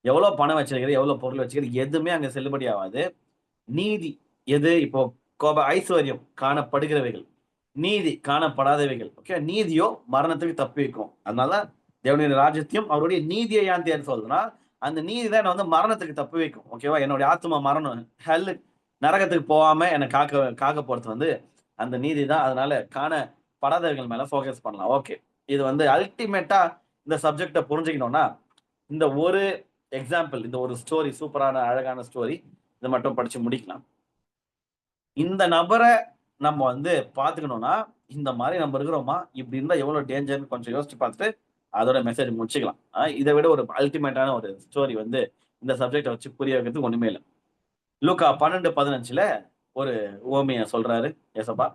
எவ்வளவு பணம் வச்சிருக்கிறது, எவ்வளவு பொருள் வச்சிருக்கிறது, எதுவுமே அங்க செல்லுபடி ஆகாது. நீதி எது? இப்போ ஐஸ்வர்யம் காணப்படுகிறவைகள், நீதி காணப்படாதவைகள். ஓகே, நீதியோ மரணத்துக்கு தப்பி வைக்கும். அதனால தேவனுடைய ராஜ்யத்தையும் அவருடைய நீதியை ஏன் தேர்வு சொல்றதுன்னா, அந்த நீதி தான் வந்து மரணத்துக்கு தப்பி வைக்கும். ஓகேவா? என்னுடைய ஆத்மா மரணம், ஹெல், நரகத்துக்கு போகாம என்னை காக்க போறது வந்து அந்த நீதி தான். அதனால காணப்படாதவைகள் மேல போக்கஸ் பண்ணலாம். ஓகே, இது வந்து அல்டிமேட்டா இந்த சப்ஜெக்டை புரிஞ்சுக்கணும்னா இந்த ஒரு எக்ஸாம்பிள், இந்த ஒரு ஸ்டோரி, சூப்பரான அழகான ஸ்டோரி, இதை மட்டும் படிச்சு முடிக்கலாம். இந்த நபரை நம்ம வந்து பாத்துக்கணும்னா இந்த மாதிரி நம்ம இருக்கிறோமா, இப்படி இருந்தா எவ்வளவு டேஞ்சர்னு கொஞ்சம் யோசிச்சு பார்த்துட்டு அதோட மெசேஜ் முடிச்சுக்கலாம். இதை விட ஒரு அல்டிமேட்டான ஒரு ஸ்டோரி வந்து இந்த சப்ஜெக்டை வச்சு புரிய வைக்கிறதுக்கு ஒண்ணுமே இல்லை. லூக்கா 12:15 ஒரு உவமையை சொல்றாரு ஏசப்பா.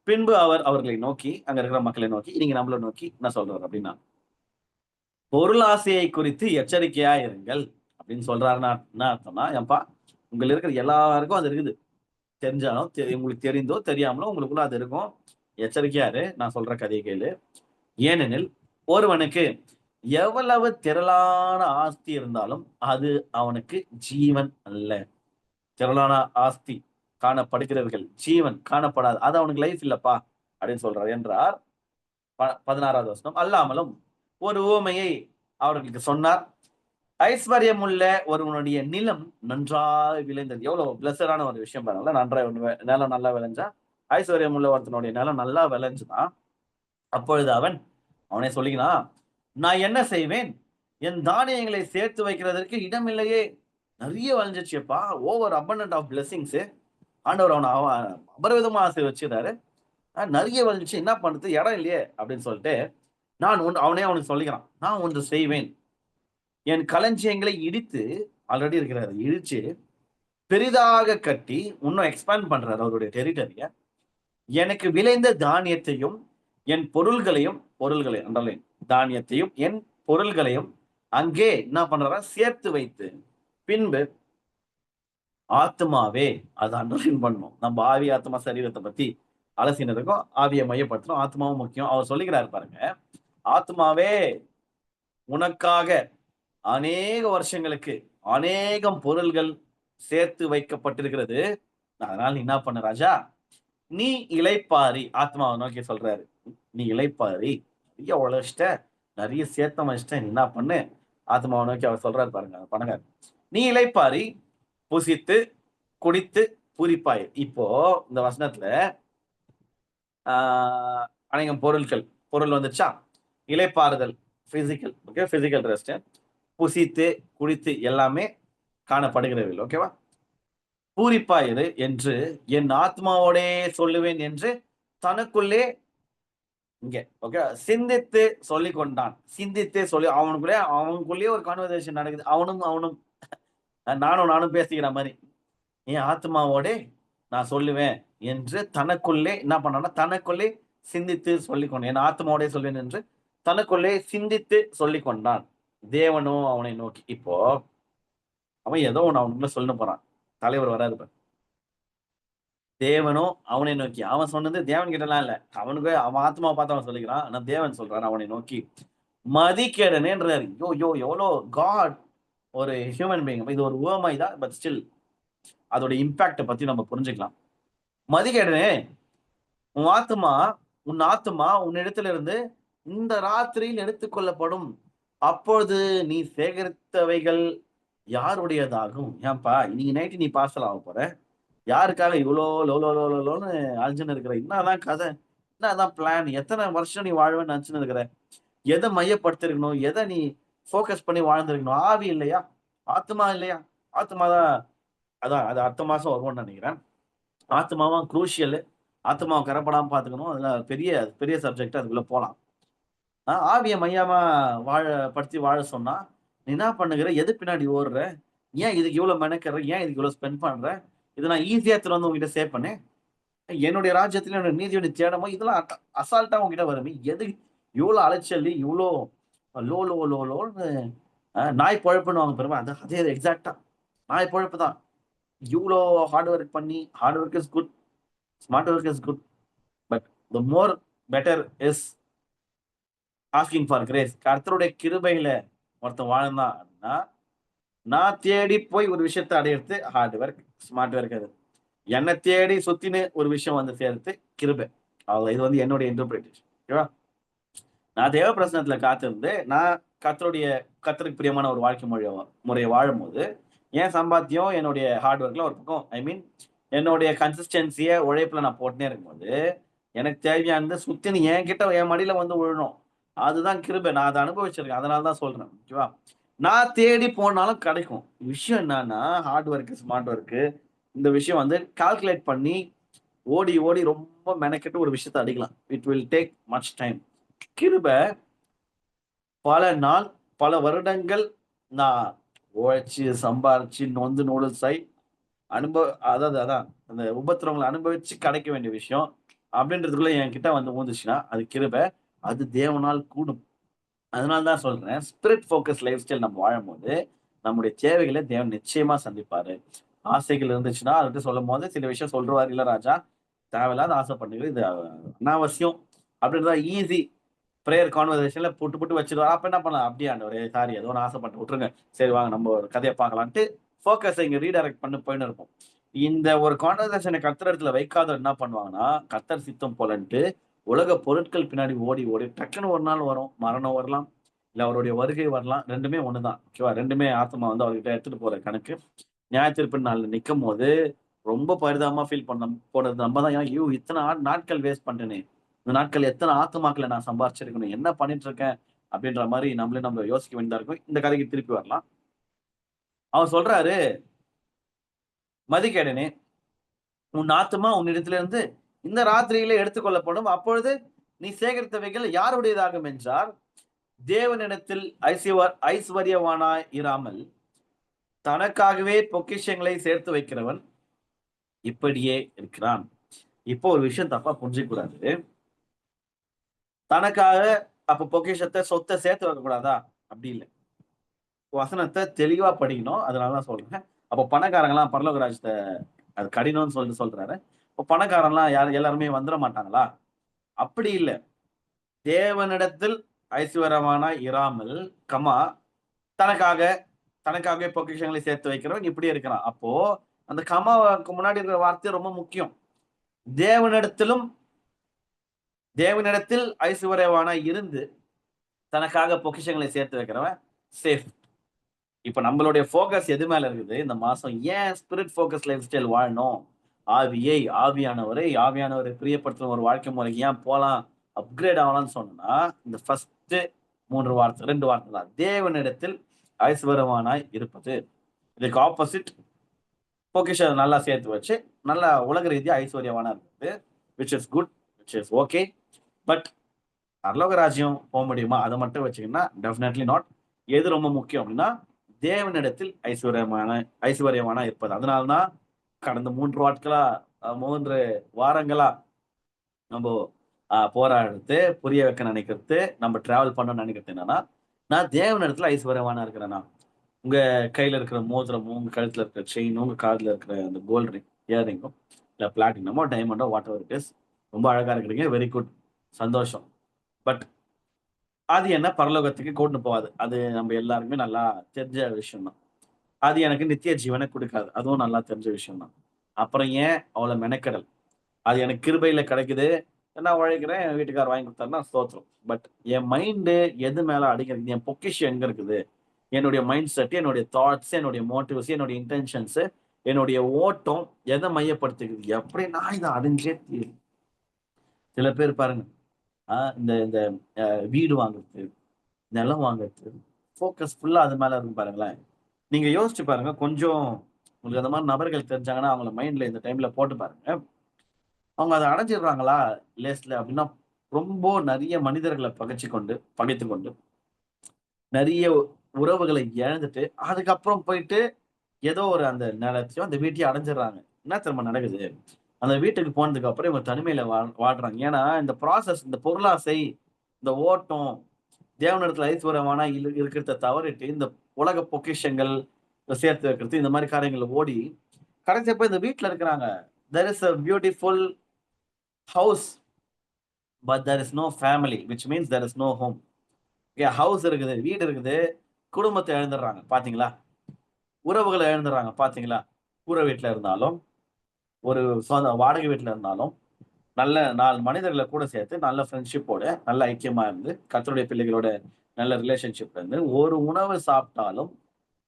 பின்பு அவர் அவர்களை நோக்கி, அங்க இருக்கிற மக்களை நோக்கி, நீங்க நம்மளை நோக்கி என்ன சொல்றாரு அப்படின்னா, பொருளாசையை குறித்து எச்சரிக்கையா இருங்கள் அப்படின்னு சொல்றாருன்னா என்ன அர்த்தம்னா, ஏன்பா உங்களுக்கு இருக்கிற எல்லாருக்கும் அது இருக்குது. தெரிஞ்சாலும் உங்களுக்கு தெரிந்தோ தெரியாமலோ உங்களுக்குள்ள அது இருக்கும். எச்சரிக்கையாரு, நான் சொல்ற கதையை கேளு. ஏனெனில் ஒருவனுக்கு எவ்வளவு திரளான ஆஸ்தி இருந்தாலும் அது அவனுக்கு ஜீவன் அல்ல. திரளான ஆஸ்தி காணப்படுகிறவர்கள், ஜீவன் காணப்படாது, அது அவனுக்கு லைஃப் இல்லப்பா அப்படின்னு சொல்றார் என்றார். 16வது வசனம். அல்லாமலும் ஒரு உவமையை அவர்களுக்கு சொன்னார். ஐஸ்வர்யம் உள்ள ஒருவனுடைய நிலம் நன்றாய் விளைந்தது. எவ்வளவு பிளஸரான ஒரு விஷயம் பாருங்களா. நன்றாய் நிலம் நல்லா விளைஞ்சா, ஐஸ்வர்யம் உள்ள ஒருத்தனுடைய நிலம் நல்லா விளைஞ்சுதான். அப்பொழுது அவனே சொல்லிக்கிறான், நான் என்ன செய்வேன், என் தானியங்களை சேர்த்து வைக்கிறதற்கு இடம் இல்லையே. நிறைய விளைஞ்சிச்சுப்பா, ஓவர் அபண்டன்ட் ஆஃப் பிளெஸிங்ஸ். ஆண்டவர் அவனை அபரிவிதமா ஆசீர்வதிச்சிருந்தாரு. நிறைய விளைஞ்சிச்சு, என்ன பண்றது, இடம் இல்லையே அப்படின்னு சொல்லிட்டு அவனுக்கு சொல்லிக்கிறான், நான் ஒன்று செய்வேன், என் களஞ்சியங்களை இடித்து, ஆல்ரெடி இருக்கிறாரு, இடிச்சு பெரிதாக கட்டி இன்னும் எக்ஸ்பேண்ட் பண்றாரு அவருடைய டெரிட்டரிய. எனக்கு விளைந்த தானியத்தையும் என் பொருள்களையும் தானியத்தையும் என் பொருள்களையும் அங்கே என்ன பண்றாரா, சேர்த்து வைத்து, பின்பு ஆத்மாவே, அது அண்டர்லைன் பண்ணணும். நம்ம ஆவி ஆத்மா சரீரத்தை பத்தி அலசினதுக்கும் ஆவியை மையப்படுத்தணும். ஆத்மாவும் முக்கியம். அவர் சொல்லுகிறாரு பாருங்க, ஆத்மாவே உனக்காக அநேக வருஷங்களுக்கு அநேகம் பொருள்கள் சேர்த்து வைக்கப்பட்டிருக்கிறது. அதனால நீ என்ன பண்ண ராஜா, நீ இளைப்பாரி. ஆத்மாவை நோக்கி சொல்றாரு, நீ இளைப்பாரி, நிறைய உழைச்சிட்ட, நிறைய சேர்த்தம் வச்சிட்ட, நீ என்ன பண்ணு. ஆத்மாவை நோக்கி அவர் சொல்றாரு பாருங்க பணங்க, நீ இளைப்பாரி, புசித்து குடித்து பூரிப்பாய். இப்போ இந்த வசனத்துல அநேகம் பொருள் வந்துச்சா, இளைப்பாறுதல் பிசிக்கல், ஓகே, பிசிக்கல் ரெஸ்ட், புசித்து குடித்து எல்லாமே காணப்படுகிறவர்கள், ஓகேவா. பூரிப்பாயிரு என்று என் ஆத்மாவோடே சொல்லுவேன் என்று தனக்குள்ளே இங்க, ஓகே, சிந்தித்து சொல்லி கொண்டான். சிந்தித்து சொல்லி அவனுக்குள்ளே ஒரு கான்வர்சேஷன் நடக்குது. அவனும் நானும் பேசிக்கிற மாதிரி, என் ஆத்மாவோட நான் சொல்லுவேன் என்று தனக்குள்ளே என்ன பண்ணான்னா, தனக்குள்ளே சிந்தித்து சொல்லிக் கொண்டான். என் ஆத்மாவோடே சொல்வேன் என்று தனக்குள்ளே சிந்தித்து சொல்லி கொண்டான். தேவனும் அவனை நோக்கி, இப்போ அவன் ஏதோ ஒண்ணு அவனுக்குள்ள சொல்ல போறான். தலைவர் வராது, தேவனும் அவனை நோக்கி. அவன் சொன்னது தேவன் கிட்டலாம் இல்ல, அவனுக்கு அவன் ஆத்மாவை பார்த்து அவன் சொல்லிக்கிறான். ஆனா தேவன் சொல்றான் அவனை நோக்கி, மதிக்கேடனேன்றாரு. எவ்வளோ காட் ஒரு ஹியூமன் பீயிங். இது ஒரு உவமை தான், பட் ஸ்டில் அதோட இம்பாக்ட பத்தி நம்ம புரிஞ்சுக்கலாம். மதிக்கேடனே, உன் ஆத்மா உன்னிடத்துல இருந்து இந்த ராத்திரியில் எடுத்துக்கொள்ளப்படும். அப்பொழுது நீ சேகரித்தவைகள் யாருடையதாகும்? ஏன்பா இன்னைக்கு நைட்டு நீ பார்சல் ஆக போற, யாருக்காக இவ்வளோ லோன்னு அழிஞ்சுன்னு இருக்கிற? என்னதான் கதை, என்னதான் பிளான், எத்தனை வருஷம் நீ வாழ்வேன்னு நினைச்சுன்னு இருக்கிற? எதை மையப்படுத்திருக்கணும், எதை நீ ஃபோக்கஸ் பண்ணி வாழ்ந்துருக்கணும்? ஆவி இல்லையா, ஆத்மா இல்லையா? ஆத்மா தான், அது அடுத்த மாசம் வருவோம்னு நினைக்கிறேன். ஆத்மாவும் குரூஷியல், ஆத்மாவை கரப்படாம பாத்துக்கணும். அதுல பெரிய சப்ஜெக்ட், அதுக்குள்ள போலாம். ஆவியை மையமா படுத்தி வாழ சொன்னா நீ என்ன பண்ணுகிற, எது பின்னாடி ஓடுற, ஏன் இதுக்கு இவ்வளவு மெனக்கிற, ஏன் இதுக்கு இவ்வளவு ஸ்பெண்ட் பண்ற? இதை நான் ஈஸியா வந்து உங்ககிட்ட சேவ் பண்ணேன். என்னுடைய ராஜ்யத்துல என்னோட நீதியோட தேடமோ இதெல்லாம் அசால்ட்டா உங்ககிட்ட வருமே, எது இவ்வளவு அலைச்சல், இவ்வளோ லோன்னு நாய் பழப்புன்னு வாங்க பெருமை. அதே எக்ஸாக்டா நாய் பழப்பு தான். இவ்வளோ ஹார்ட் ஒர்க் பண்ணி, hard work is good, smart work is good, but the more better is asking for grace. கர்த்தருடைய கிருபையில ஒருத்தன் வாழ்ந்தான்னா, நான் தேடி போய் ஒரு விஷயத்தை அடையிறது ஹார்ட் ஒர்க், ஸ்மார்ட் ஒர்க். அது என்னை தேடி சுத்தின்னு ஒரு விஷயம் வந்து சேர்த்து கிருபை. இது வந்து என்னுடைய இன்டர்பிரேஷன், ஓகேவா. நான் தேவ பிரசனத்துல காத்திருந்து, நான் கர்த்தருக்கு பிரியமான ஒரு வாழ்க்கை முறையை வாழும் போது, என் சம்பாத்தியம், என்னுடைய ஹார்ட் ஒர்க்ல ஒரு பக்கம், ஐ மீன் என்னுடைய கன்சிஸ்டன்சிய உழைப்புல நான் போட்டுனே இருக்கும்போது, எனக்கு தேவையானது சுத்தின்னு என்கிட்ட என் மடியில வந்து விழணும். அதுதான் கிருபை. நான் அதை அனுபவிச்சிருக்கேன், அதனாலதான் சொல்றேன், ஓகேவா. நான் தேடி போனாலும் கிடைக்கும். விஷயம் என்னன்னா, ஹார்ட் ஒர்க், ஸ்மார்ட் ஒர்க், இந்த விஷயம் வந்து கால்குலேட் பண்ணி ஓடி ரொம்ப மெனக்கெட்டு ஒரு விஷயத்தை அடிக்கலாம். It will take much time. கிருபை பல நாள், பல வருடங்கள் நான் உழைச்சு சம்பாரிச்சு நொந்து நூடுல்ஸாய் அதான் அந்த உபத்திரவங்களை அனுபவிச்சு கிடைக்க வேண்டிய விஷயம் அப்படின்றதுக்குள்ள என்கிட்ட வந்து ஊந்துச்சுன்னா அது கிருபை, அது தேவனால் கூடும். அதனால்தான் சொல்றேன், ஸ்பிரிட் ஃபோக்கஸ் லைஃப் ஸ்டைல் நம்ம வாழும்போது நம்முடைய தேவைகளை தேவன் நிச்சயமா சந்திப்பாரு. ஆசைகள் இருந்துச்சுன்னா அவர்கிட்ட சொல்லும் போது சில விஷயம் சொல்றாரு, இல்ல ராஜா தேவையில்லாத ஆசை பண்ணுங்க, இது அனாவசியம் அப்படின்றதா ஈஸி ப்ரேயர் கான்வர்சேஷன்ல புட்டு புட்டு வச்சிருவாரு. அப்ப என்ன பண்ணலாம், அப்படியே ஆண்டவரே சாரி ஏதோ ஒன்று ஆசைப்பட்டு விட்டுருங்க, சரி வாங்க நம்ம ஒரு கதையை பார்க்கலான்ட்டு ஃபோக்கஸை இங்க ரீடைரக்ட் பண்ணி போயின்னு இருக்கும். இந்த ஒரு கான்வர்சேஷனை கர்த்தர் இடத்துல வைக்காத என்ன பண்ணுவாங்கன்னா, கர்த்தர் சித்தம் போலன்ட்டு உலக பொருட்கள் பின்னாடி ஓடி ஓடி டக்குன்னு ஒரு நாள் வரும், மரணம் வரலாம், இல்ல அவருடைய வருகை வரலாம். ரெண்டுமே ஒண்ணுதான். ஓகேவா? ரெண்டுமே ஆத்மா வந்து அவர்கிட்ட எடுத்துட்டு போற கணக்கு. நியாயத்தீர்ப்பின் நாள்ல நிக்கும் போது ரொம்ப பரிதாபமா ஃபீல் பண்ண போனது நம்ம தான். ஏன்னா, ஐயோ இத்தனை நாட்கள் வேஸ்ட் பண்ணிட்டேனே, இந்த நாட்கள் எத்தனை ஆத்துமாக்களை நான் சம்பாரிச்சிருக்கணும், என்ன பண்ணிட்டு இருக்கேன் அப்படின்ற மாதிரி நம்ம யோசிக்க வேண்டியதா இருக்கும். இந்த கதைக்கு திருப்பி வரலாம். அவர் சொல்றாரு, மதிகேடனே, உன் ஆத்துமா உன்னிடத்திலிருந்து இந்த ராத்திரியிலே எடுத்துக்கொள்ளப்படும், அப்பொழுது நீ சேகரித்தவைகள் யாருடையதாகும் என்றார். தேவனிடத்தில் ஐஸ்வர்யவானாய் இராமல் தனக்காகவே பொக்கிஷங்களை சேர்த்து வைக்கிறவன் இப்படியே இருக்கிறான். இப்போ ஒரு விஷயம் தப்பா புரிஞ்சுக்க கூடாது. தனக்காக அப்ப பொக்கிஷத்தை சொத்தை சேர்த்து வைக்க கூடாதா? அப்படி இல்லை. வசனத்தை தெளிவா படிக்கணும். அதனாலதான் சொல்றேன். அப்போ பணக்காரங்களாம் பரலோக ராஜ்யத்தை அது கடினம்னு சொல்லிட்டு சொல்றாரு. இப்போ பணக்காரன்லாம் எல்லாருமே வந்துட மாட்டாங்களா? அப்படி இல்லை. தேவனிடத்தில் ஐஸ்வர்யவானாய் இராமல் கமா தனக்காக தனக்காகவே பொக்கிஷங்களை சேர்த்து வைக்கிறவன் இப்படி இருக்கிறான். அப்போ அந்த கமாவுக்கு முன்னாடி இருக்கிற வார்த்தை ரொம்ப முக்கியம். தேவனிடத்தில் ஐஸ்வர்யவானாய் இருந்து தனக்காக பொக்கிஷங்களை சேர்த்து வைக்கிறவன் சேஃப். இப்ப நம்மளுடைய ஃபோக்கஸ் எது மேல இருக்குது இந்த மாசம்? ஏன் ஸ்பிரிட் ஃபோக்கஸ் லைஃப் ஸ்டைல் வாழணும்? ஆவியானவரை பிரியப்படுத்தும் ஒரு வாழ்க்கை முறைக்கு ஏன் போலாம், அப்கிரேட் ஆகலாம்னு சொன்னா, இந்த ஃபர்ஸ்ட் 2 வார்த்தை தான். தேவனிடத்தில் ஐஸ்வர்யவானாய் இருப்பது. இதுக்கு ஆப்போசிட் பொக்கிஷம் நல்லா சேர்த்து வச்சு நல்லா உலக ரீதியா ஐஸ்வர்யவானா இருக்குது, which is good, which is okay. But பரலோக ராஜ்யம் போக முடியுமா? அதை மட்டும் வச்சுக்கின்னா டெஃபினெட்லி நாட். எது ரொம்ப முக்கியம் அப்படின்னா, தேவனிடத்தில் ஐஸ்வர்யமானா இருப்பது. அதனால்தான் கடந்த 3 வாரங்களா நம்ம போராடுறது, புரிய வைக்க நினைக்கிறது, நம்ம டிராவல் பண்ண நினைக்கிறது என்னன்னா, நான் தேவனிடத்துல ஐஸ்வர்யவானா இருக்கிறேன்னா. உங்க கையில இருக்கிற மோதிரமும், உங்க கழுத்துல இருக்கிற செயினும், உங்க காதுல இருக்கிற அந்த கோல்ட் ரிங் இயரிங்கும், இல்ல பிளாட்டினமோ டைமண்டோ வாட் எவர் இட் இஸ், ரொம்ப அழகா இருக்கிறீங்க, வெரி குட், சந்தோஷம். பட் அது என்ன பரலோகத்துக்கு கொண்டு போகாது. அது நம்ம எல்லாருக்குமே நல்லா தெரிஞ்ச விஷயம் தான். அது எனக்கு நித்திய ஜீவனை கொடுக்காது. அதுவும் நல்லா தெரிஞ்ச விஷயம் தான். அப்புறம் ஏன் அவ்வளவு மெனக்கெடல்? அது எனக்கு கிருபையில கிடைக்குது, நான் உழைக்கிறேன், என் வீட்டுக்காரர் வாங்கி கொடுத்தாருன்னா ஸ்தோத்திரம். பட் என் மைண்டு எது மேல அடிக்கிறது? என் பொக்கிஷம் எங்க இருக்குது? என்னுடைய மைண்ட் செட், என்னுடைய தாட்ஸ், என்னுடைய மோட்டிவ்ஸ், என்னுடைய இன்டென்ஷன்ஸ், என்னுடைய ஓட்டம் எதை மையப்படுத்துகிறது? எப்படி நான் இதை அடைஞ்சே தீரும். சில பேர் பாருங்க, இந்த இந்த வீடு வாங்குறது, நிலம் வாங்குறது, ஃபோக்கஸ் ஃபுல்லா அது மேல இருக்கும் பாருங்களேன். நீங்க யோசிச்சு பாருங்க. கொஞ்சம் உங்களுக்கு அந்த மாதிரி நபர்கள் தெரிஞ்சாங்கன்னா அவங்கள மைண்ட்ல இந்த டைம்ல போட்டு பாருங்க. அவங்க அதை அடைஞ்சிடுறாங்களா லேஸ்ல அப்படின்னா, ரொம்ப நிறைய மனிதர்களை பகைத்து கொண்டு நிறைய உறவுகளை இழந்துட்டு அதுக்கப்புறம் போயிட்டு ஏதோ ஒரு அந்த நிலத்தையும் அந்த வீட்டையும் அடைஞ்சிடுறாங்க. என்ன திரும்ப நடக்குது? அந்த வீட்டுக்கு போனதுக்கு அப்புறம் இவங்க தனிமையில வாழ்றாங்க. ஏன்னா இந்த ப்ராசஸ், இந்த பொருளாசை, இந்த ஓட்டம், தேவனிடத்துல ஐஸ்வர்யமான இருக்கிறத தவறிட்டு இந்த உலக பொக்கிஷங்கள் சேர்த்து வைக்கிறது, இந்த மாதிரி காரியங்கள் ஓடி கடைசி போய் இந்த வீட்டுல இருக்கிறாங்க. there is a beautiful house but there is no family, which means there is no home. House இருக்குது, வீடு இருக்குது, குடும்பத்தை இழந்துடுறாங்க பாத்தீங்களா? உறவுகளை இழந்துடுறாங்க பாத்தீங்களா? கூரை வீட்டுல இருந்தாலும், ஒரு வாடகை வீட்டுல இருந்தாலும், நல்ல 4 மனிதர்களை கூட சேர்த்து நல்ல ஃப்ரெண்ட்ஷிப்போட நல்ல ஐக்கியமா இருந்து கர்த்தருடைய பிள்ளைகளோட நல்ல ரிலேஷன்ஷிப்ல இருந்து ஒரு உணவு சாப்பிட்டாலும்,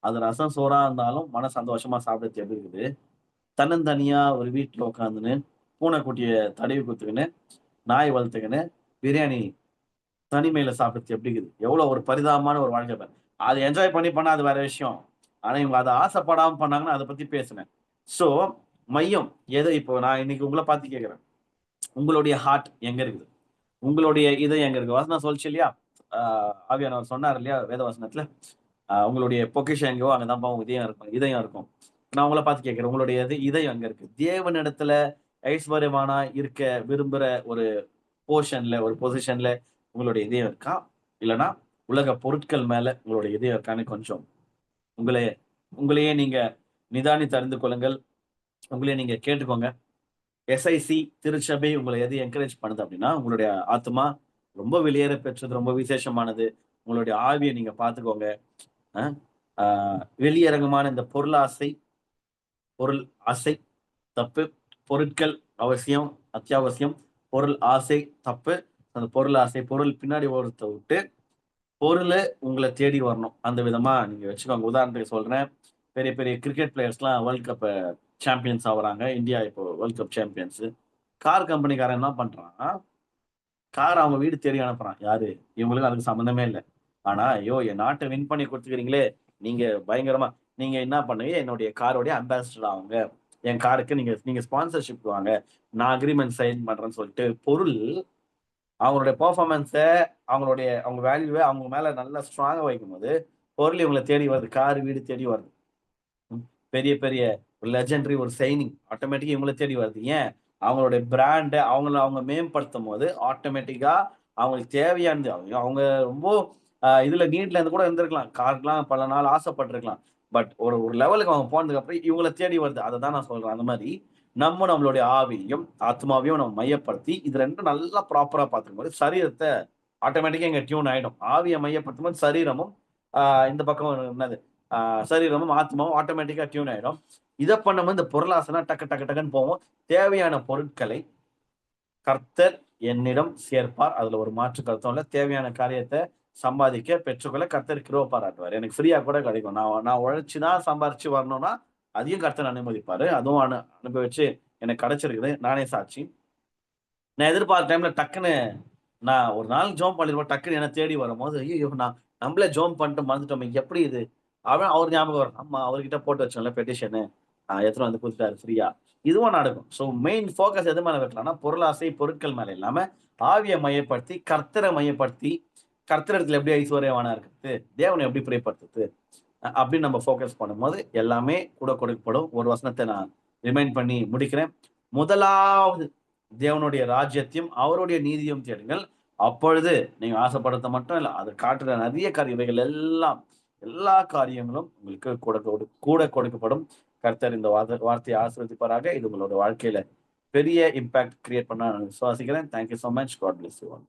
அது ரசம் சோறா இருந்தாலும் மன சந்தோஷமா சாப்பிடுறது எப்படி இருக்குது? தன்னந்தனியா ஒரு வீட்டுல உட்காந்துன்னு பூனைக்குட்டிய தடவி குத்துக்கின்னு, நாய் வளர்த்துக்கின்னு, பிரியாணி தனிமையில சாப்பிடுறது எப்படி இருக்குது? எவ்வளவு ஒரு பரிதாபமான ஒரு வாழ்க்கை. அதை என்ஜாய் பண்ணா அது வேற விஷயம். ஆனா இவங்க அதை ஆசைப்படாம பண்ணாங்கன்னா அதை பத்தி பேசுனேன். சோ மையம் எது? இப்போ நான் இன்னைக்கு உங்களை பார்த்து கேட்கிறேன், உங்களுடைய ஹார்ட் எங்க இருக்குது? உங்களுடைய இதயம் எங்க இருக்கு? வசனம் சொல்லிச்சு இல்லையா? ஆவியானவர் சொன்னார் இல்லையா வேத வசனத்துல, உங்களுடைய பொக்கிஷம் எங்கேயோ அங்கதான் உங்க இதயம் இருக்கும். நான் உங்களை பார்த்து கேட்கிறேன், உங்களுடைய இதயம் எங்க இருக்கு? தேவனிடத்துல ஐஸ்வர்யமானா இருக்க விரும்புற ஒரு ஒரு பொசிஷன்ல உங்களுடைய இதயம் இருக்கா? இல்லைன்னா உலக பொருட்கள் மேல உங்களுடைய இதயம் இருக்கான்னு கொஞ்சம் உங்களையே நீங்க நிதானித்து அறிந்து கொள்ளுங்கள். உங்களையே நீங்க கேட்டுக்கோங்க. எஸ்ஐசி திருச்சபை உங்களை எது என்கரேஜ் பண்ணுது அப்படின்னா, உங்களுடைய ஆத்மா ரொம்ப வெளியேற பெற்றது, ரொம்ப விசேஷமானது. உங்களுடைய ஆவிய நீங்க பார்த்துக்கோங்க. அ ஆ வெளியரங்கமான இந்த பொருளாசை, பொருள் ஆசை தப்பு. பொருட்கள் அவசியம், அத்தியாவசியம். பொருள் ஆசை தப்பு. அந்த பொருள் ஆசை, பொருள் பின்னாடி ஓடுறத விட்டு, பொருளு உங்கள தேடி வரணும். அந்த விதமா நீங்க வச்சுக்கோங்க. உதாரணத்துக்கு சொல்றேன். பெரிய, பெரிய கிரிக்கெட் பிளேயர்ஸ்லாம் வேர்ல்ட் கப் சாம்பியன்ஸ் ஆவுறாங்க. இந்தியா இப்போ வேர்ல்ட் கப் சாம்பியன்ஸ். கார் கம்பெனிக்காரன் என்ன பண்றான்? கார் அவங்க வீடு தேடி அனுப்புறான். யாரு? இவங்களுக்கு அதுக்கு சம்மந்தமே இல்ல. ஆனா, ஐயோ! என் நாட்ட வின் பண்ணி குடுத்துக்கிறீங்களே! நீங்க பயங்கரமா நீங்க என்ன பண்ணுங்க, என்னுடைய காரோடைய அம்பாசிடர் ஆவுங்க. என் காருக்கு நீங்க நீங்க ஸ்பான்சர்ஷிப் வாங்க. நான் அக்ரீமெண்ட் சைன் பண்றேன்னு சொல்லிட்டு, பொருள் அவங்களுடைய பெர்ஃபார்மன்ஸ, அவங்க வேல்யூவ அவங்க மேல நல்லா ஸ்ட்ராங்கா வைக்கும்போது, பொருள் இவங்கள தேடி வருது. கார், வீடு தேடி வருது. ம். பெரிய, பெரிய லெஜெண்டரி ஒரு சைனிங் ஆட்டோமேட்டிக்கா இவங்கள தேடி வருது. ஏன்? அவங்களுடைய பிராண்ட அவங்க மேம்படுத்தும்போது, ஆட்டோமேட்டிக்கா அவங்களுக்கு தேவையானது அவங்க அவங்க ரொம்ப இதுல நீட்ல இருந்து கூட இருந்திருக்கலாம். காருக்குலாம் பல நாள் ஆசைப்பட்டுருக்கலாம். பட் ஒரு ஒரு லெவலுக்கு அவங்க போனதுக்கு அப்புறம் இவங்கள தேடி வருது. அததான் நான் சொல்றேன். அந்த மாரி நம்மளுடைய ஆவியையும், ஆத்மாவையும் நம்ம மையப்படுத்தி, இது 2ம் நல்லா ப்ராப்பரா பார்த்துக்கும்போது, சரீரத்த ஆட்டோமேட்டிக்கா இங்க டியூன் ஆயிடும். ஆவிய மையப்படுத்தும்போது சரீரமும், ஆ இந்த பக்கம் என்னது ஆ சரீரமும், ஆத்மாவும் ஆட்டோமேட்டிக்கா டியூன் ஆயிடும். இத பண்ணும்போது இந்த பொருளாசைலாம் டக்கு டக்கு டக்குன்னு போவும். தேவையான பொருட்களை கர்த்தர் என்னிடம் சேர்ப்பார். அதுல ஒரு மாற்று கருத்தும் இல்ல. தேவையான காரியத்த சம்பாதிக்க, பெற்றுக்கொள்ள கர்த்தர் கிருபை பாராட்டுவார். எனக்கு ஃப்ரீயா கூட கிடைக்கும். நான் நான் உழைச்சு தான் சம்பாரிச்சு வரணும்னா, அதையும் கர்த்தர் அனுமதிப்பாரு. அதுவும் அனுபவிச்சு எனக்கு கிடைச்சிருக்குது. நானே சாட்சி. நான் எதிர்பார்த்த டைம்ல டக்குன்னு நான் ஒரு நாள் ஜெபம் பண்ணிருப்பேன். டக்குன்னு என்ன தேடி வரும்போது, ஐய்யயோ! நம்மளே ஜெபம் பண்ணிட்டு மறந்துட்டோமே! எப்படி இது? அவர் ஞாபகம் வரும். ஆமா அவர்கிட்ட போட்டு வச்சோம்ல பெட்டிஷனு. எடுத்துட்டு வந்து குடுத்துட்டாரு ஃப்ரீயா. இதுவும் நடக்கும். ஸோ மெயின் ஃபோக்கஸ் எது மேல வைக்கலாம்னா, பொருளாசை, பொருட்கள் மேல இல்லாம, ஆவிய மையப்படுத்தி, கர்த்தர மையப்படுத்தி, கர்த்தரிடத்துல எப்படி ஐஸ்வர்யவானா இருக்கிறது? தேவன எப்படி பிரியப்படுத்துறது? அப்படின்னு நம்ம ஃபோக்கஸ் பண்ணும்போது, எல்லாமே கூட கொடுக்கப்படும். ஒரு வசனத்த நான் ரிமைண்ட் பண்ணி முடிக்கிறேன். முதலாவது தேவனுடைய ராஜ்யத்தையும், அவருடைய நீதியும் தேடுங்கள். அப்பொழுது நீங்க ஆசைப்படுறது மட்டும் இல்ல, அது காட்டுற நெறைய இவைகள் எல்லாம், எல்லா காரியங்களும் உங்களுக்கு கூட கொடுக்கப்படும். கர்த்தர் இந்த வார்த்தையை ஆசீர்வதிப்பாராக. இது உங்களோட வாழ்க்கையில பெரிய இம்பாக்ட் கிரியேட் பண்ண நான் விசுவாசிக்கிறேன். Thank you so much. God bless you all.